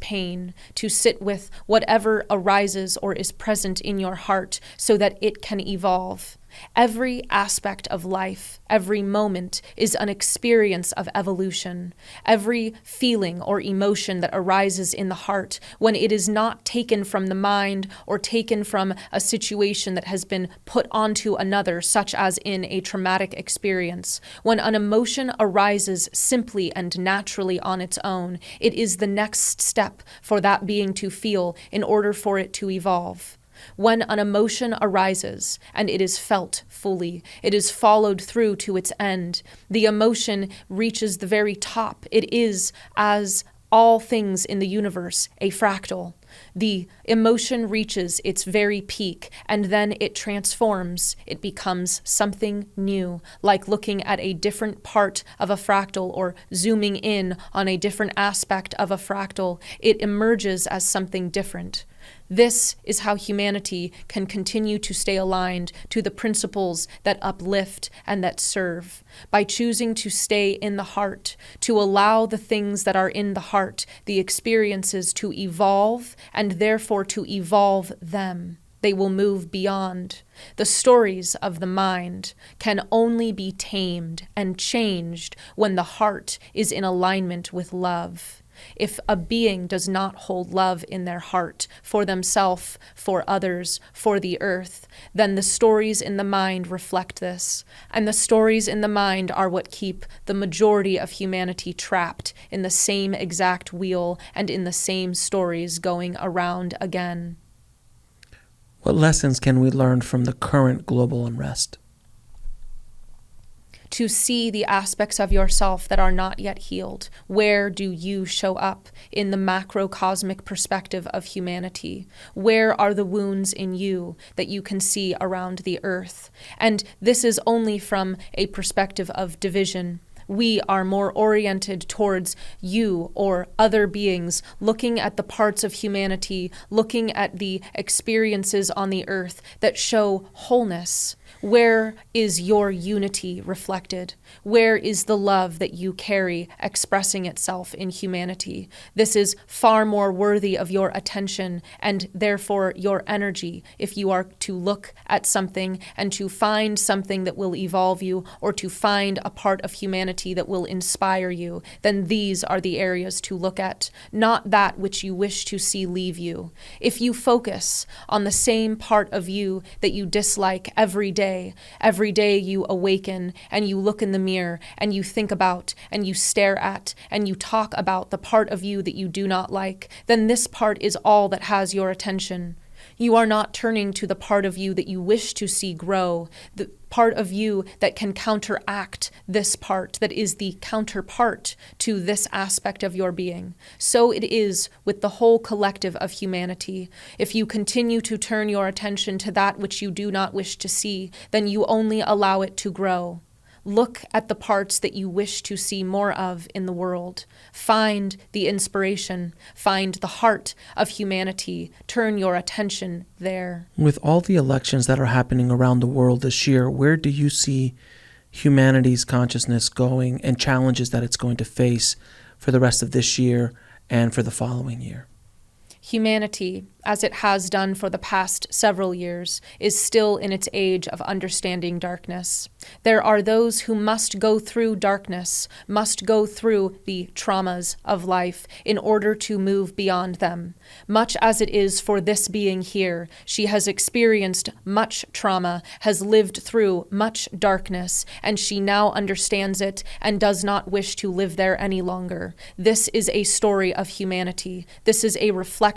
pain, to sit with whatever arises or is present in your heart so that it can evolve. Every aspect of life, every moment is an experience of evolution. Every feeling or emotion that arises in the heart, when it is not taken from the mind or taken from a situation that has been put onto another, such as in a traumatic experience, when an emotion arises simply and naturally on its own, it is the next step for that being to feel in order for it to evolve. When an emotion arises and it is felt fully, it is followed through to its end. The emotion reaches the very top. It is, as all things in the universe, a fractal. The emotion reaches its very peak, and then it transforms. It becomes something new, like looking at a different part of a fractal or zooming in on a different aspect of a fractal. It emerges as something different. This is how humanity can continue to stay aligned to the principles that uplift and that serve, by choosing to stay in the heart, to allow the things that are in the heart, the experiences, to evolve, and therefore to evolve them. They will move beyond. The stories of the mind can only be tamed and changed when the heart is in alignment with love. If a being does not hold love in their heart for themselves, for others, for the earth, then the stories in the mind reflect this. And the stories in the mind are what keep the majority of humanity trapped in the same exact wheel and in the same stories going around again. What lessons can we learn from the current global unrest? To see the aspects of yourself that are not yet healed. Where do you show up in the macrocosmic perspective of humanity? Where are the wounds in you that you can see around the earth? And this is only from a perspective of division. We are more oriented towards you or other beings, looking at the parts of humanity, looking at the experiences on the earth that show wholeness. Where is your unity reflected? Where is the love that you carry expressing itself in humanity? This is far more worthy of your attention and therefore your energy if you are to look at something and to find something that will evolve you, or to find a part of humanity that will inspire you. Then these are the areas to look at, not that which you wish to see leave you. If you focus on the same part of you that you dislike every day you awaken and you look in the mirror and you think about and you stare at and you talk about the part of you that you do not like, then this part is all that has your attention. You are not turning to the part of you that you wish to see grow, the part of you that can counteract this part, that is the counterpart to this aspect of your being. So it is with the whole collective of humanity. If you continue to turn your attention to that which you do not wish to see, then you only allow it to grow. Look at the parts that you wish to see more of in the world. Find the inspiration. Find the heart of humanity. Turn your attention there. With all the elections that are happening around the world this year, where do you see humanity's consciousness going and challenges that it's going to face for the rest of this year and for the following year? Humanity, as it has done for the past several years, is still in its age of understanding darkness. There are those who must go through darkness, must go through the traumas of life in order to move beyond them. Much as it is for this being here, she has experienced much trauma, has lived through much darkness, and she now understands it and does not wish to live there any longer. This is a story of humanity. This is a reflection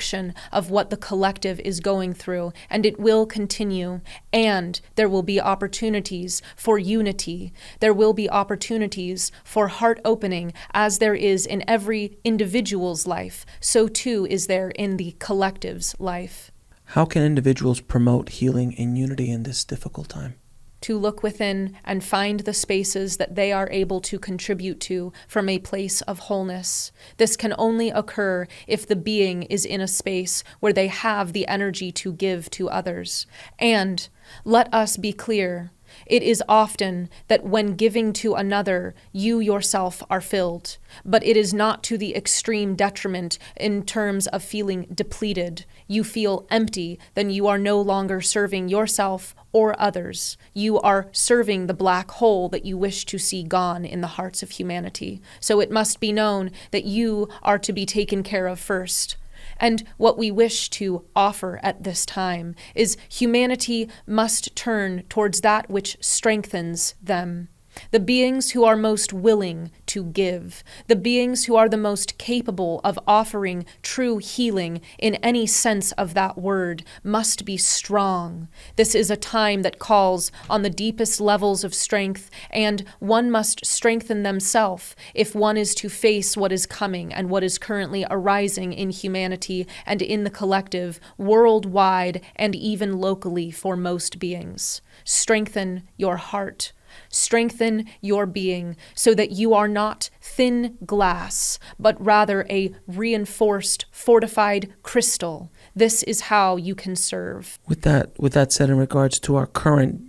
of what the collective is going through, and it will continue. And there will be opportunities for unity. There will be opportunities for heart opening, as there is in every individual's life. So too is there in the collective's life. How can individuals promote healing and unity in this difficult time? To look within and find the spaces that they are able to contribute to from a place of wholeness. This can only occur if the being is in a space where they have the energy to give to others. And let us be clear, it is often that when giving to another, you yourself are filled, but it is not to the extreme detriment in terms of feeling depleted. You feel empty, then you are no longer serving yourself or others. You are serving the black hole that you wish to see gone in the hearts of humanity. So it must be known that you are to be taken care of first. And what we wish to offer at this time is humanity must turn towards that which strengthens them. The beings who are most willing to give, the beings who are the most capable of offering true healing in any sense of that word, must be strong. This is a time that calls on the deepest levels of strength, and one must strengthen themselves if one is to face what is coming and what is currently arising in humanity and in the collective, worldwide and even locally for most beings. Strengthen your heart. Strengthen your being so that you are not thin glass, but rather a reinforced, fortified crystal. This is how you can serve. With that said, in regards to our current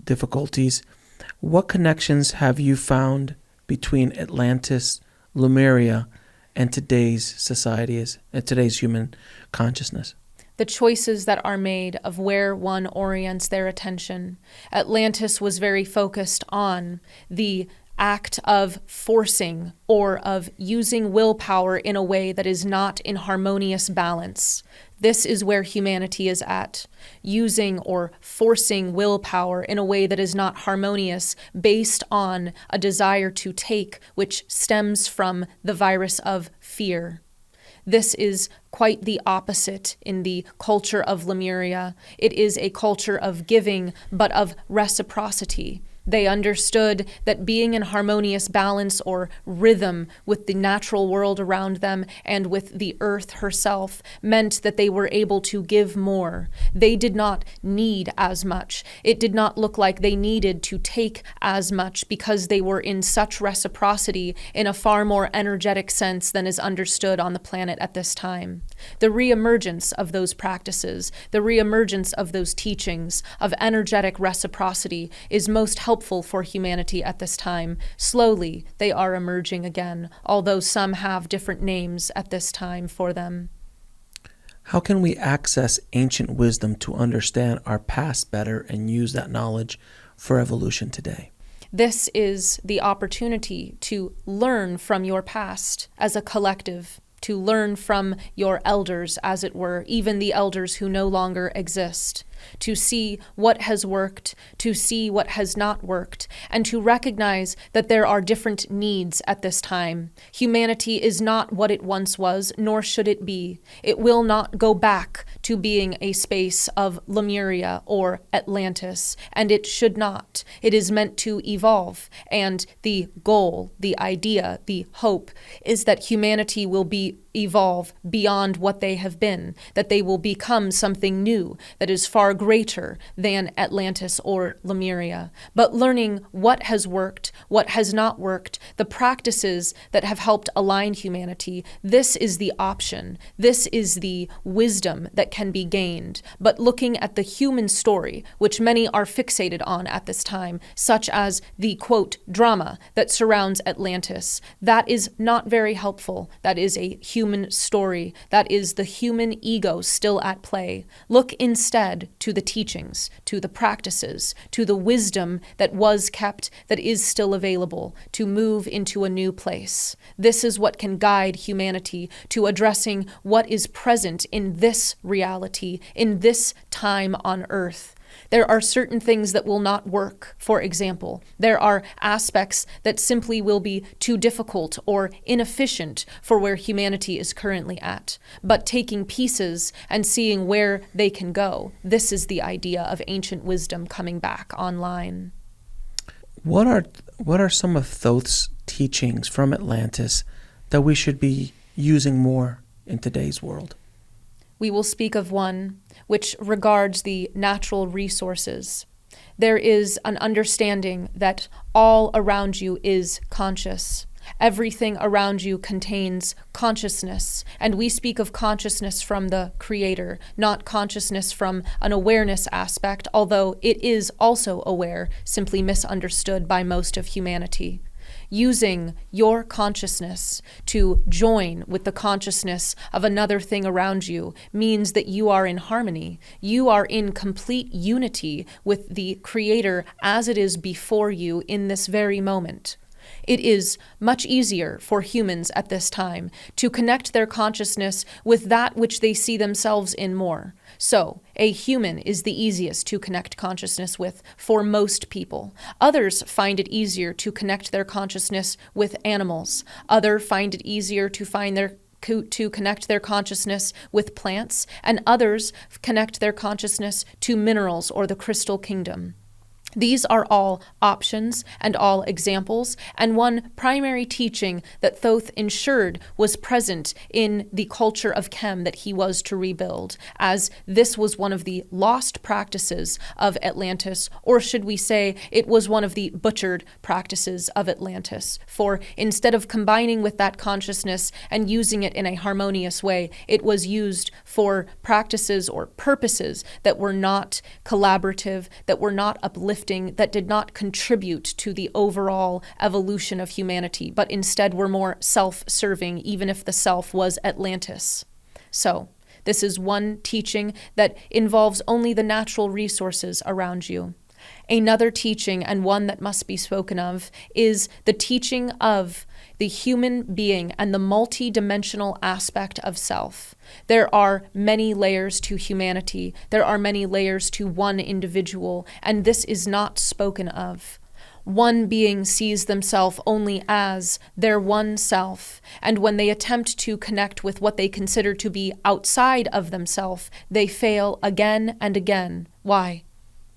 difficulties, what connections have you found between Atlantis, Lemuria, and today's society, and today's human consciousness? The choices that are made of where one orients their attention. Atlantis was very focused on the act of forcing or of using willpower in a way that is not in harmonious balance. This is where humanity is at, using or forcing willpower in a way that is not harmonious based on a desire to take, which stems from the virus of fear. This is quite the opposite in the culture of Lemuria. It is a culture of giving, but of reciprocity. They understood that being in harmonious balance or rhythm with the natural world around them and with the earth herself meant that they were able to give more. They did not need as much. It did not look like they needed to take as much because they were in such reciprocity in a far more energetic sense than is understood on the planet at this time. The reemergence of those practices, the reemergence of those teachings of energetic reciprocity is most helpful for humanity at this time. Slowly, they are emerging again, although some have different names at this time for them. How can we access ancient wisdom to understand our past better and use that knowledge for evolution today? This is the opportunity to learn from your past as a collective, to learn from your elders, as it were, even the elders who no longer exist, to see what has worked, to see what has not worked, and to recognize that there are different needs at this time. Humanity is not what it once was, nor should it be. It will not go back to being a space of Lemuria or Atlantis, and it should not. It is meant to evolve, and the goal, the idea, the hope is that humanity will be evolve beyond what they have been, that they will become something new that is far greater than Atlantis or Lemuria. But learning what has worked, what has not worked, the practices that have helped align humanity, this is the option. This is the wisdom that can be gained. But looking at the human story, which many are fixated on at this time, such as the, quote, drama that surrounds Atlantis, that is not very helpful. That is a human story. That is the human ego still at play. Look instead to the teachings, to the practices, to the wisdom that was kept, that is still available, to move into a new place. This is what can guide humanity to addressing what is present in this reality, in this time on Earth. There are certain things that will not work. For example, there are aspects that simply will be too difficult or inefficient for where humanity is currently at. But taking pieces and seeing where they can go, this is the idea of ancient wisdom coming back online. What are some of Thoth's teachings from Atlantis that we should be using more in today's world? We will speak of one which regards the natural resources. There is an understanding that all around you is conscious. Everything around you contains consciousness, and we speak of consciousness from the Creator, not consciousness from an awareness aspect, although it is also aware, simply misunderstood by most of humanity. Using your consciousness to join with the consciousness of another thing around you means that you are in harmony. You are in complete unity with the Creator as it is before you in this very moment. It is much easier for humans at this time to connect their consciousness with that which they see themselves in more. So, a human is the easiest to connect consciousness with for most people. Others find it easier to connect their consciousness with animals. Others find it easier to connect their consciousness with plants, and others connect their consciousness to minerals or the crystal kingdom. These are all options and all examples, and one primary teaching that Thoth ensured was present in the culture of Kem that he was to rebuild, as this was one of the lost practices of Atlantis, or should we say it was one of the butchered practices of Atlantis. For instead of combining with that consciousness and using it in a harmonious way, it was used for practices or purposes that were not collaborative, that were not uplifting, that did not contribute to the overall evolution of humanity, but instead were more self-serving, even if the self was Atlantis. So, this is one teaching that involves only the natural resources around you. Another teaching, and one that must be spoken of, is the teaching of the human being and the multi-dimensional aspect of self. There are many layers to humanity. There are many layers to one individual, and this is not spoken of. One being sees themselves only as their one self, and when they attempt to connect with what they consider to be outside of themselves, they fail again and again. Why?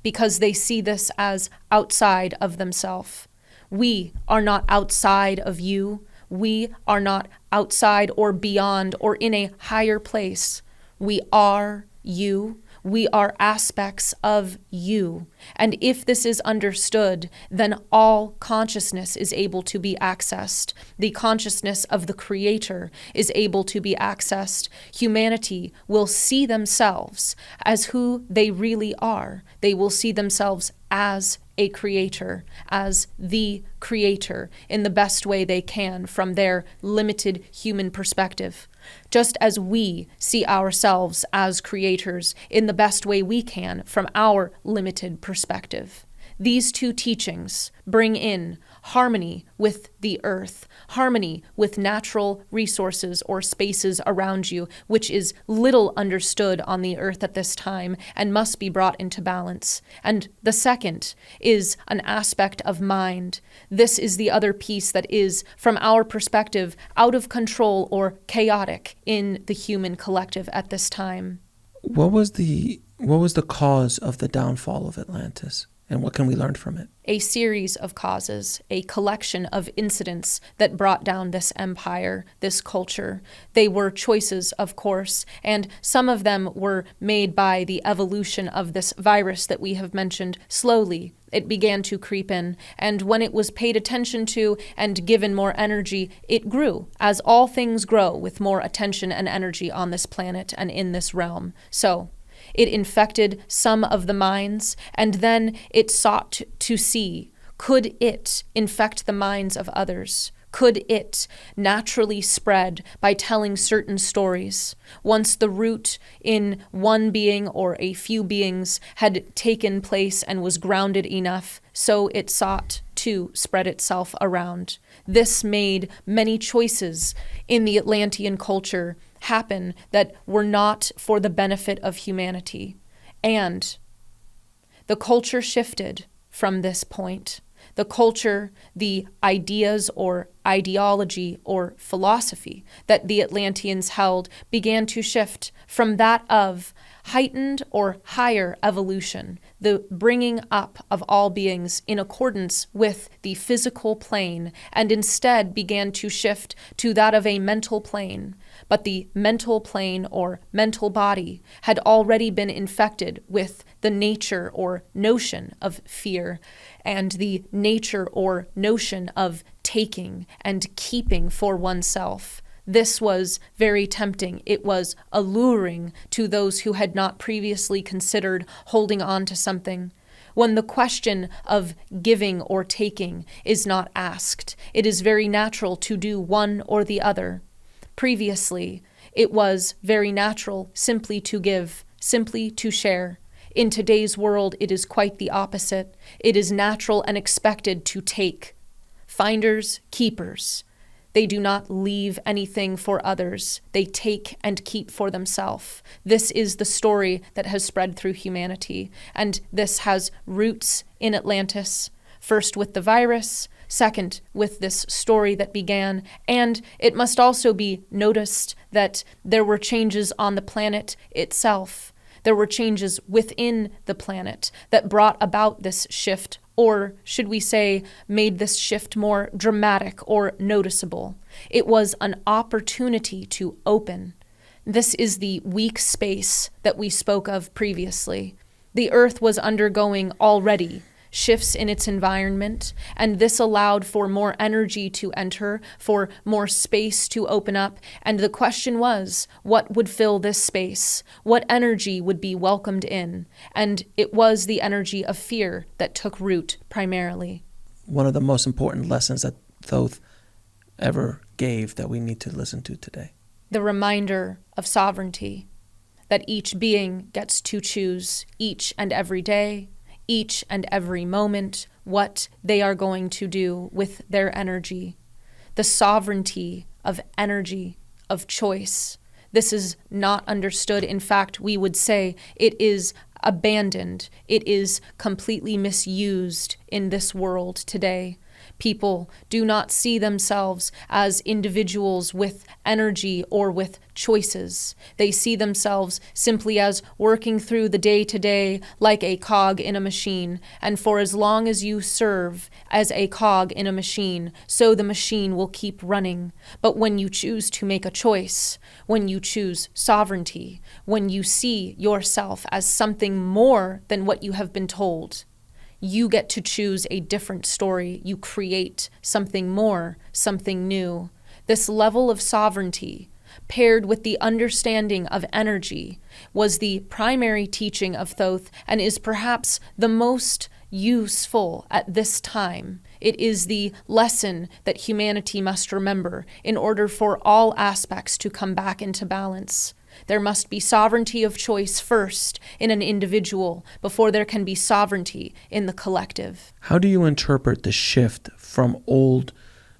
Because they see this as outside of themselves. We are not outside of you. We are not outside or beyond or in a higher place. We are you. We are aspects of you. And if this is understood, then all consciousness is able to be accessed. The consciousness of the Creator is able to be accessed. Humanity will see themselves as who they really are. They will see themselves as a creator, as the Creator, in the best way they can from their limited human perspective. Just as we see ourselves as creators in the best way we can from our limited perspective. These two teachings bring in harmony with the earth, harmony with natural resources or spaces around you, which is little understood on the earth at this time and must be brought into balance. And the second is an aspect of mind. This is the other piece that is, from our perspective, out of control or chaotic in the human collective at this time. What was the cause of the downfall of Atlantis? And what can we learn from it? A series of causes, a collection of incidents that brought down this empire, this culture. They were choices, of course, and some of them were made by the evolution of this virus that we have mentioned. Slowly, it began to creep in, and when it was paid attention to and given more energy, it grew, as all things grow with more attention and energy on this planet and in this realm. So, it infected some of the minds, and then it sought to see, could it infect the minds of others? Could it naturally spread by telling certain stories? Once the root in one being or a few beings had taken place and was grounded enough, so it sought to spread itself around. This made many choices in the Atlantean culture happen that were not for the benefit of humanity. And the culture shifted from this point. The culture, the ideas or ideology or philosophy that the Atlanteans held began to shift from that of heightened or higher evolution, the bringing up of all beings in accordance with the physical plane, and instead began to shift to that of a mental plane. But the mental plane or mental body had already been infected with the nature or notion of fear and the nature or notion of taking and keeping for oneself. This was very tempting. It was alluring to those who had not previously considered holding on to something. When the question of giving or taking is not asked, it is very natural to do one or the other. Previously, it was very natural simply to give, simply to share. In today's world, it is quite the opposite. It is natural and expected to take. Finders, keepers. They do not leave anything for others. They take and keep for themselves. This is the story that has spread through humanity, and this has roots in Atlantis, first with the virus, second with this story that began, and it must also be noticed that there were changes on the planet itself. There were changes within the planet that brought about this shift, or should we say, made this shift more dramatic or noticeable. It was an opportunity to open. This is the weak space that we spoke of previously. The Earth was undergoing already shifts in its environment, and this allowed for more energy to enter, for more space to open up, and the question was, what would fill this space? What energy would be welcomed in? And it was the energy of fear that took root primarily. One of the most important lessons that Thoth ever gave that we need to listen to today. The reminder of sovereignty, that each being gets to choose each and every day, each and every moment, what they are going to do with their energy. The sovereignty of energy, of choice. This is not understood. In fact, we would say it is abandoned. It is completely misused in this world today. People do not see themselves as individuals with energy or with choices. They see themselves simply as working through the day-to-day like a cog in a machine, and for as long as you serve as a cog in a machine, so the machine will keep running. But when you choose to make a choice, when you choose sovereignty, when you see yourself as something more than what you have been told, you get to choose a different story. You create something more, something new. This level of sovereignty, paired with the understanding of energy, was the primary teaching of Thoth and is perhaps the most useful at this time. It is the lesson that humanity must remember in order for all aspects to come back into balance. There must be sovereignty of choice first in an individual before there can be sovereignty in the collective. How do you interpret the shift from old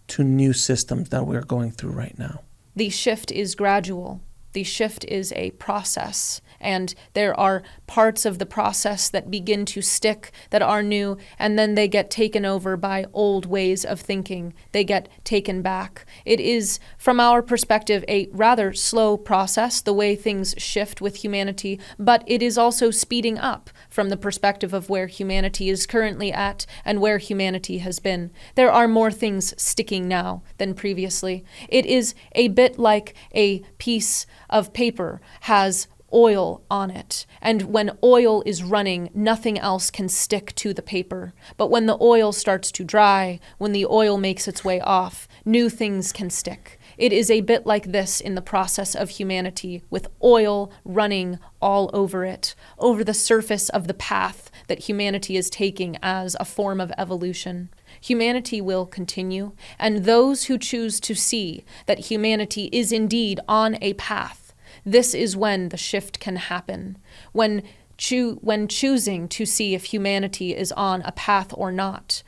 to new systems that we're going through right now? The shift is gradual. The shift is a process, and there are parts of the process that begin to stick that are new, and then they get taken over by old ways of thinking. They get taken back. It is, from our perspective, a rather slow process, the way things shift with humanity, but it is also speeding up from the perspective of where humanity is currently at and where humanity has been. There are more things sticking now than previously. It is a bit like a piece of paper has oil on it, and when oil is running, nothing else can stick to the paper. But when the oil starts to dry, when the oil makes its way off, new things can stick. It is a bit like this in the process of humanity, with oil running all over it, over the surface of the path that humanity is taking as a form of evolution. Humanity will continue, and those who choose to see that humanity is indeed on a path, this is when the shift can happen. When choosing to see if humanity is on a path or not,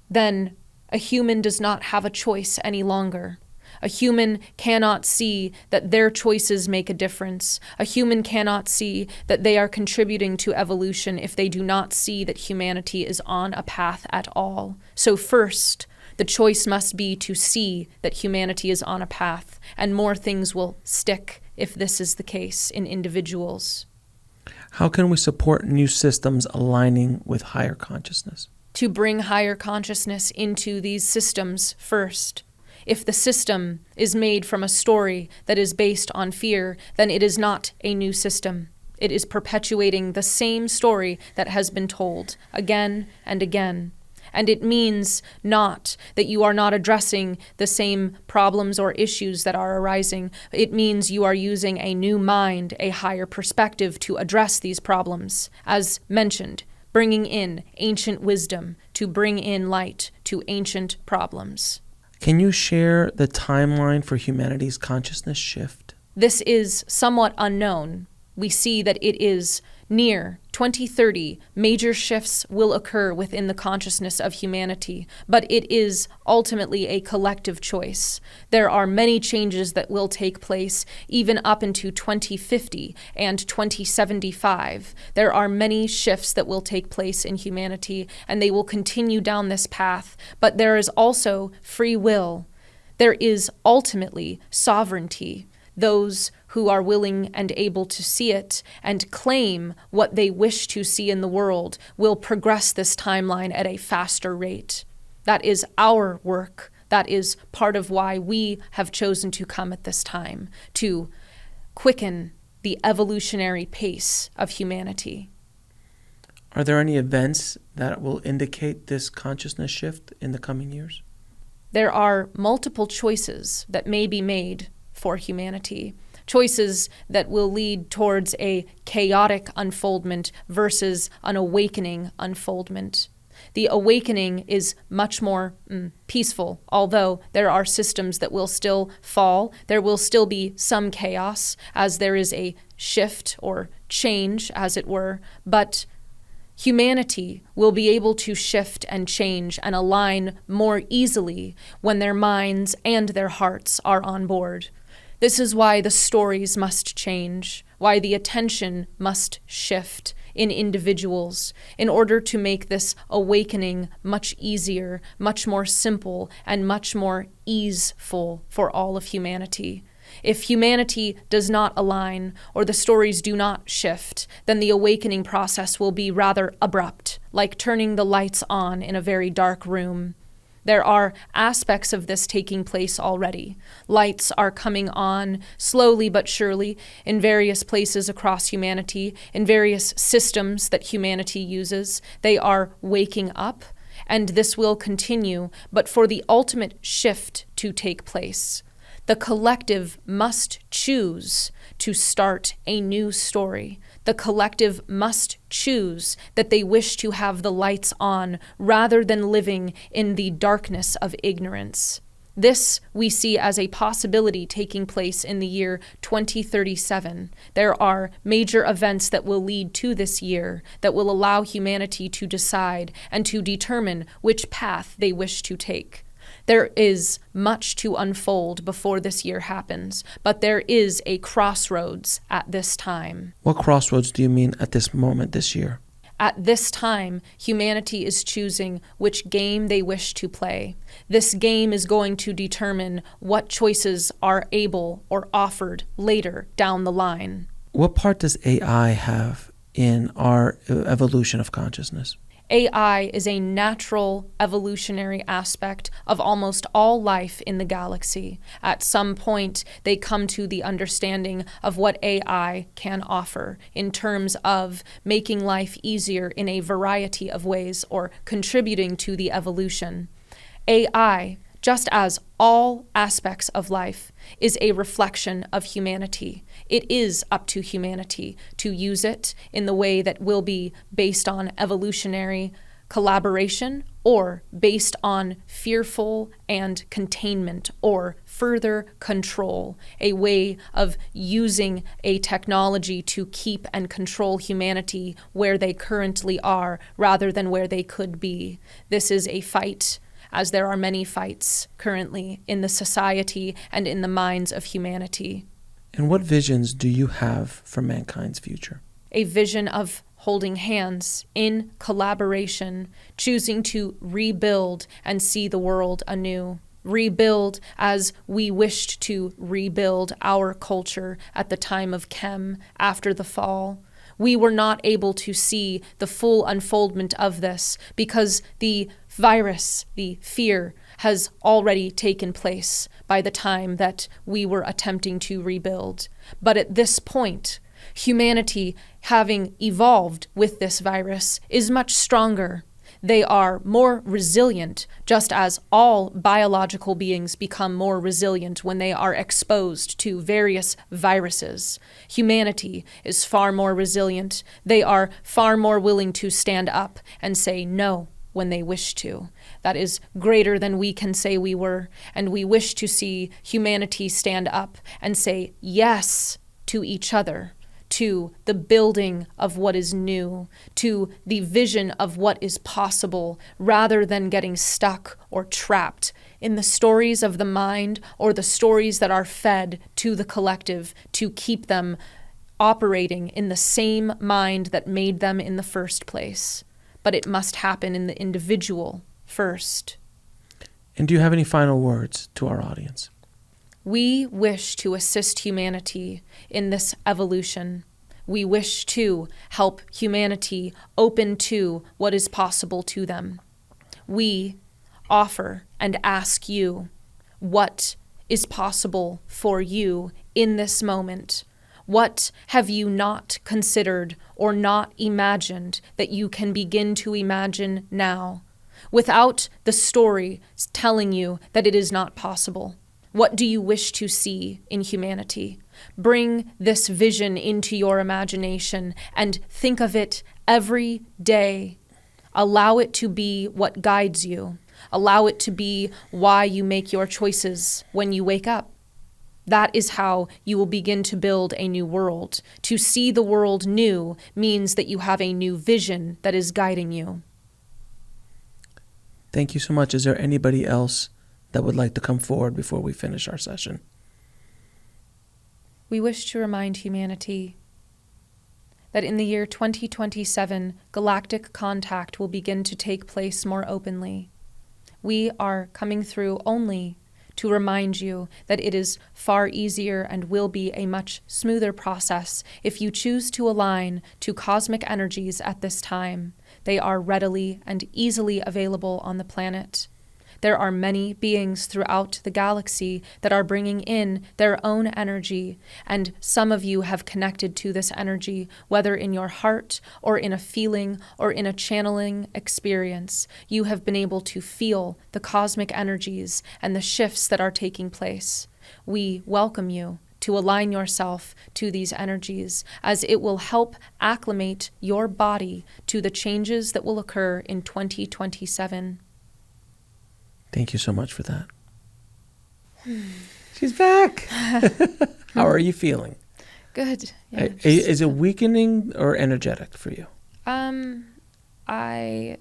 then a human does not have a choice any longer. A human cannot see that their choices make a difference. A human cannot see that they are contributing to evolution if they do not see that humanity is on a path at all. So first, the choice must be to see that humanity is on a path, and more things will stick if this is the case in individuals. How can we support new systems aligning with higher consciousness? To bring higher consciousness into these systems first. If the system is made from a story that is based on fear, then it is not a new system. It is perpetuating the same story that has been told again and again. And it means not that you are not addressing the same problems or issues that are arising. It means you are using a new mind, a higher perspective to address these problems. As mentioned, bringing in ancient wisdom to bring in light to ancient problems. Can you share the timeline for humanity's consciousness shift? This is somewhat unknown. We see that it is near 2030, major shifts will occur within the consciousness of humanity, but it is ultimately a collective choice. There are many changes that will take place even up into 2050 and 2075. There are many shifts that will take place in humanity, and they will continue down this path, but there is also free will. There is ultimately sovereignty. Those who are willing and able to see it and claim what they wish to see in the world will progress this timeline at a faster rate. That is our work. That is part of why we have chosen to come at this time, to quicken the evolutionary pace of humanity. Are there any events that will indicate this consciousness shift in the coming years? There are multiple choices that may be made for humanity. Choices that will lead towards a chaotic unfoldment versus an awakening unfoldment. The awakening is much more peaceful, although there are systems that will still fall. There will still be some chaos as there is a shift or change, as it were, but humanity will be able to shift and change and align more easily when their minds and their hearts are on board. This is why the stories must change, why the attention must shift in individuals in order to make this awakening much easier, much more simple, and much more easeful for all of humanity. If humanity does not align or the stories do not shift, then the awakening process will be rather abrupt, like turning the lights on in a very dark room. There are aspects of this taking place already. Lights are coming on slowly but surely in various places across humanity, in various systems that humanity uses. They are waking up, and this will continue, but for the ultimate shift to take place, the collective must choose to start a new story. The collective must choose that they wish to have the lights on rather than living in the darkness of ignorance. This we see as a possibility taking place in the year 2037. There are major events that will lead to this year that will allow humanity to decide and to determine which path they wish to take. There is much to unfold before this year happens, but there is a crossroads at this time. What crossroads do you mean at this moment this year? At this time, humanity is choosing which game they wish to play. This game is going to determine what choices are able or offered later down the line. What part does AI have in our evolution of consciousness? AI is a natural evolutionary aspect of almost all life in the galaxy. At some point, they come to the understanding of what AI can offer in terms of making life easier in a variety of ways or contributing to the evolution. AI, just as all aspects of life, is a reflection of humanity. It is up to humanity to use it in the way that will be based on evolutionary collaboration or based on fearful and containment or further control, a way of using a technology to keep and control humanity where they currently are rather than where they could be. This is a fight, as there are many fights currently in the society and in the minds of humanity. And what visions do you have for mankind's future? A vision of holding hands in collaboration, choosing to rebuild and see the world anew. Rebuild as we wished to rebuild our culture at the time of Chem after the fall. We were not able to see the full unfoldment of this because the virus, the fear, has already taken place by the time that we were attempting to rebuild. But at this point, humanity, having evolved with this virus, is much stronger. They are more resilient, just as all biological beings become more resilient when they are exposed to various viruses. Humanity is far more resilient. They are far more willing to stand up and say no when they wish to. That is greater than we can say we were, and we wish to see humanity stand up and say yes to each other, to the building of what is new, to the vision of what is possible, rather than getting stuck or trapped in the stories of the mind or the stories that are fed to the collective to keep them operating in the same mind that made them in the first place. But it must happen in the individual first. And do you have any final words to our audience? We wish to assist humanity in this evolution. We wish to help humanity open to what is possible to them. We offer and ask you what is possible for you in this moment. What have you not considered or not imagined that you can begin to imagine now, without the story telling you that it is not possible? What do you wish to see in humanity? Bring this vision into your imagination and think of it every day. Allow it to be what guides you. Allow it to be why you make your choices when you wake up. That is how you will begin to build a new world. To see the world new means that you have a new vision that is guiding you. Thank you so much. Is there anybody else that would like to come forward before we finish our session? We wish to remind humanity that in the year 2027, galactic contact will begin to take place more openly. We are coming through only to remind you that it is far easier and will be a much smoother process if you choose to align to cosmic energies at this time. They are readily and easily available on the planet. There are many beings throughout the galaxy that are bringing in their own energy, and some of you have connected to this energy, whether in your heart or in a feeling or in a channeling experience. You have been able to feel the cosmic energies and the shifts that are taking place. We welcome you to align yourself to these energies, as it will help acclimate your body to the changes that will occur in 2027. Thank you so much for that. She's back. How are you feeling? Good. Yeah, is it weakening or energetic for you? I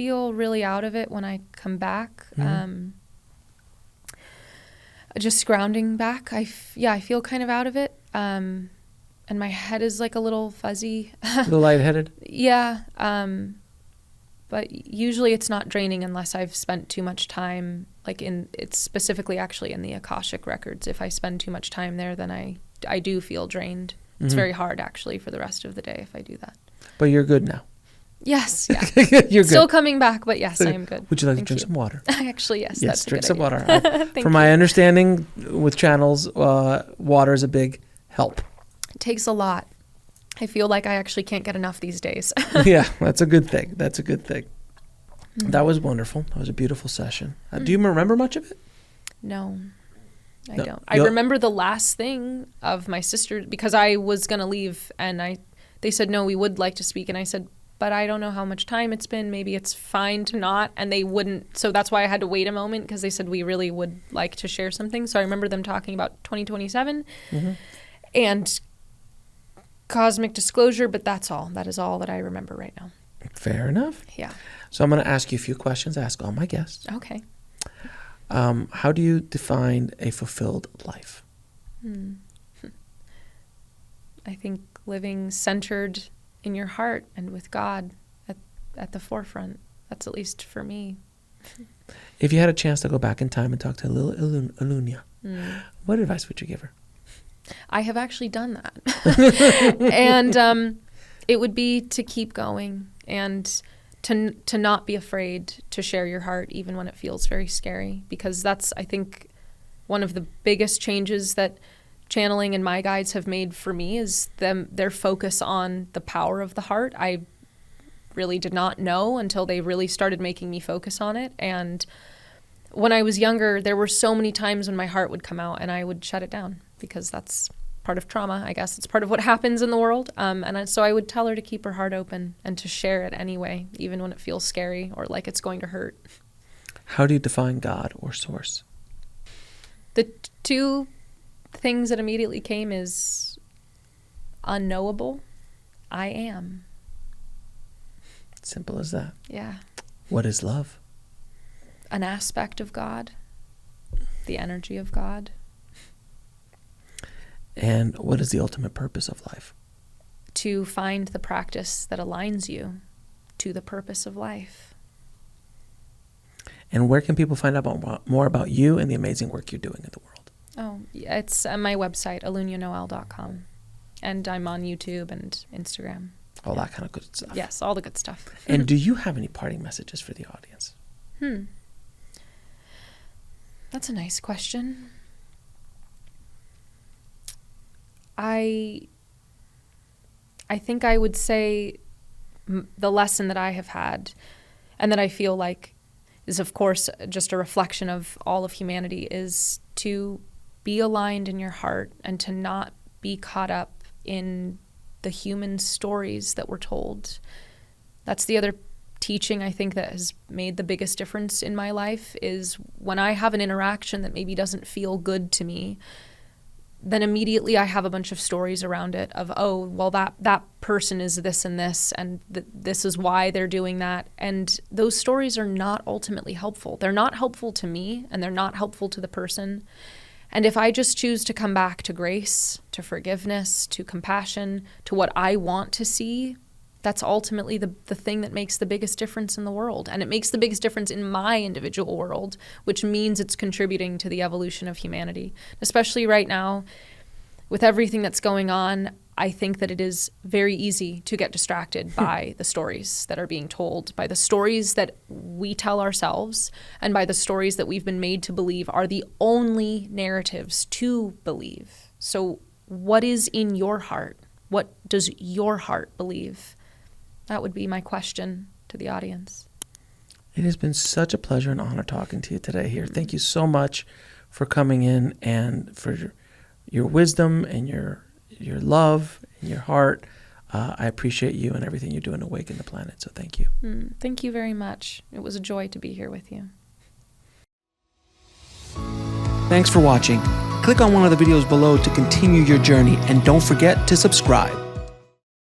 feel really out of it when I come back. Just grounding back. I feel kind of out of it. And my head is like a little fuzzy. A little lightheaded? Yeah. But usually it's not draining unless I've spent too much time, it's specifically actually in the Akashic records. If I spend too much time there, then I do feel drained. It's very hard actually for the rest of the day if I do that. But you're good now. Yes, yeah. You're Still good. coming back, but yes, I am good. Would you like to drink some water? Actually, yes. Yes, that's drink a some good idea. water. From my understanding with channels, water is a big help. It takes a lot. I feel like I actually can't get enough these days. Yeah, that's a good thing. That's a good thing. That was wonderful. That was a beautiful session. Do you remember much of it? No, I don't. I remember the last thing of my sister, because I was going to leave, and they said, no, we would like to speak. And I said, but I don't know how much time it's been. Maybe it's fine to not. And they wouldn't. So that's why I had to wait a moment, because they said we really would like to share something. So I remember them talking about 2027 and cosmic disclosure, but that's all. That is all that I remember right now. Fair enough. Yeah. So I'm going to ask you a few questions. I ask all my guests. Okay. How do you define a fulfilled life? I think living centered in your heart and with God at the forefront. That's at least for me. If you had a chance to go back in time and talk to little Eluña, what advice would you give her? I have actually done that. And it would be to keep going and to not be afraid to share your heart, even when it feels very scary, because that's, I think, one of the biggest changes that channeling and my guides have made for me is their focus on the power of the heart. I really did not know until they really started making me focus on it. And when I was younger, there were so many times when my heart would come out and I would shut it down, because that's part of trauma. I guess it's part of what happens in the world. So I would tell her to keep her heart open and to share it anyway, even when it feels scary or like it's going to hurt. How do you define God or source? The two things that immediately came is unknowable. I am. Simple as that. Yeah. What is love? An aspect of God, the energy of God. And what is the ultimate purpose of life? To find the practice that aligns you to the purpose of life. And where can people find out more about you and the amazing work you're doing in the world? Oh, it's on my website, eluñanoel.com. And I'm on YouTube and Instagram. All that kind of good stuff. Yes, all the good stuff. And do you have any parting messages for the audience? That's a nice question. I think I would say the lesson that I have had and that I feel like is, of course, just a reflection of all of humanity, is to be aligned in your heart and to not be caught up in the human stories that we're told. That's the other teaching I think that has made the biggest difference in my life, is when I have an interaction that maybe doesn't feel good to me, then immediately I have a bunch of stories around it of, oh, well, that person is this and this, and this is why they're doing that. And those stories are not ultimately helpful. They're not helpful to me, and they're not helpful to the person. And if I just choose to come back to grace, to forgiveness, to compassion, to what I want to see, that's ultimately the thing that makes the biggest difference in the world. And it makes the biggest difference in my individual world, which means it's contributing to the evolution of humanity. Especially right now, with everything that's going on, I think that it is very easy to get distracted by the stories that are being told, by the stories that we tell ourselves, and by the stories that we've been made to believe are the only narratives to believe. So what is in your heart? What does your heart believe? That would be my question to the audience. It has been such a pleasure and honor talking to you today here. Thank you so much for coming in and for your wisdom and your love and your heart. I appreciate you and everything you're doing to awaken the planet. So thank you. Thank you very much. It was a joy to be here with you. Thanks for watching. Click on one of the videos below to continue your journey, and don't forget to subscribe.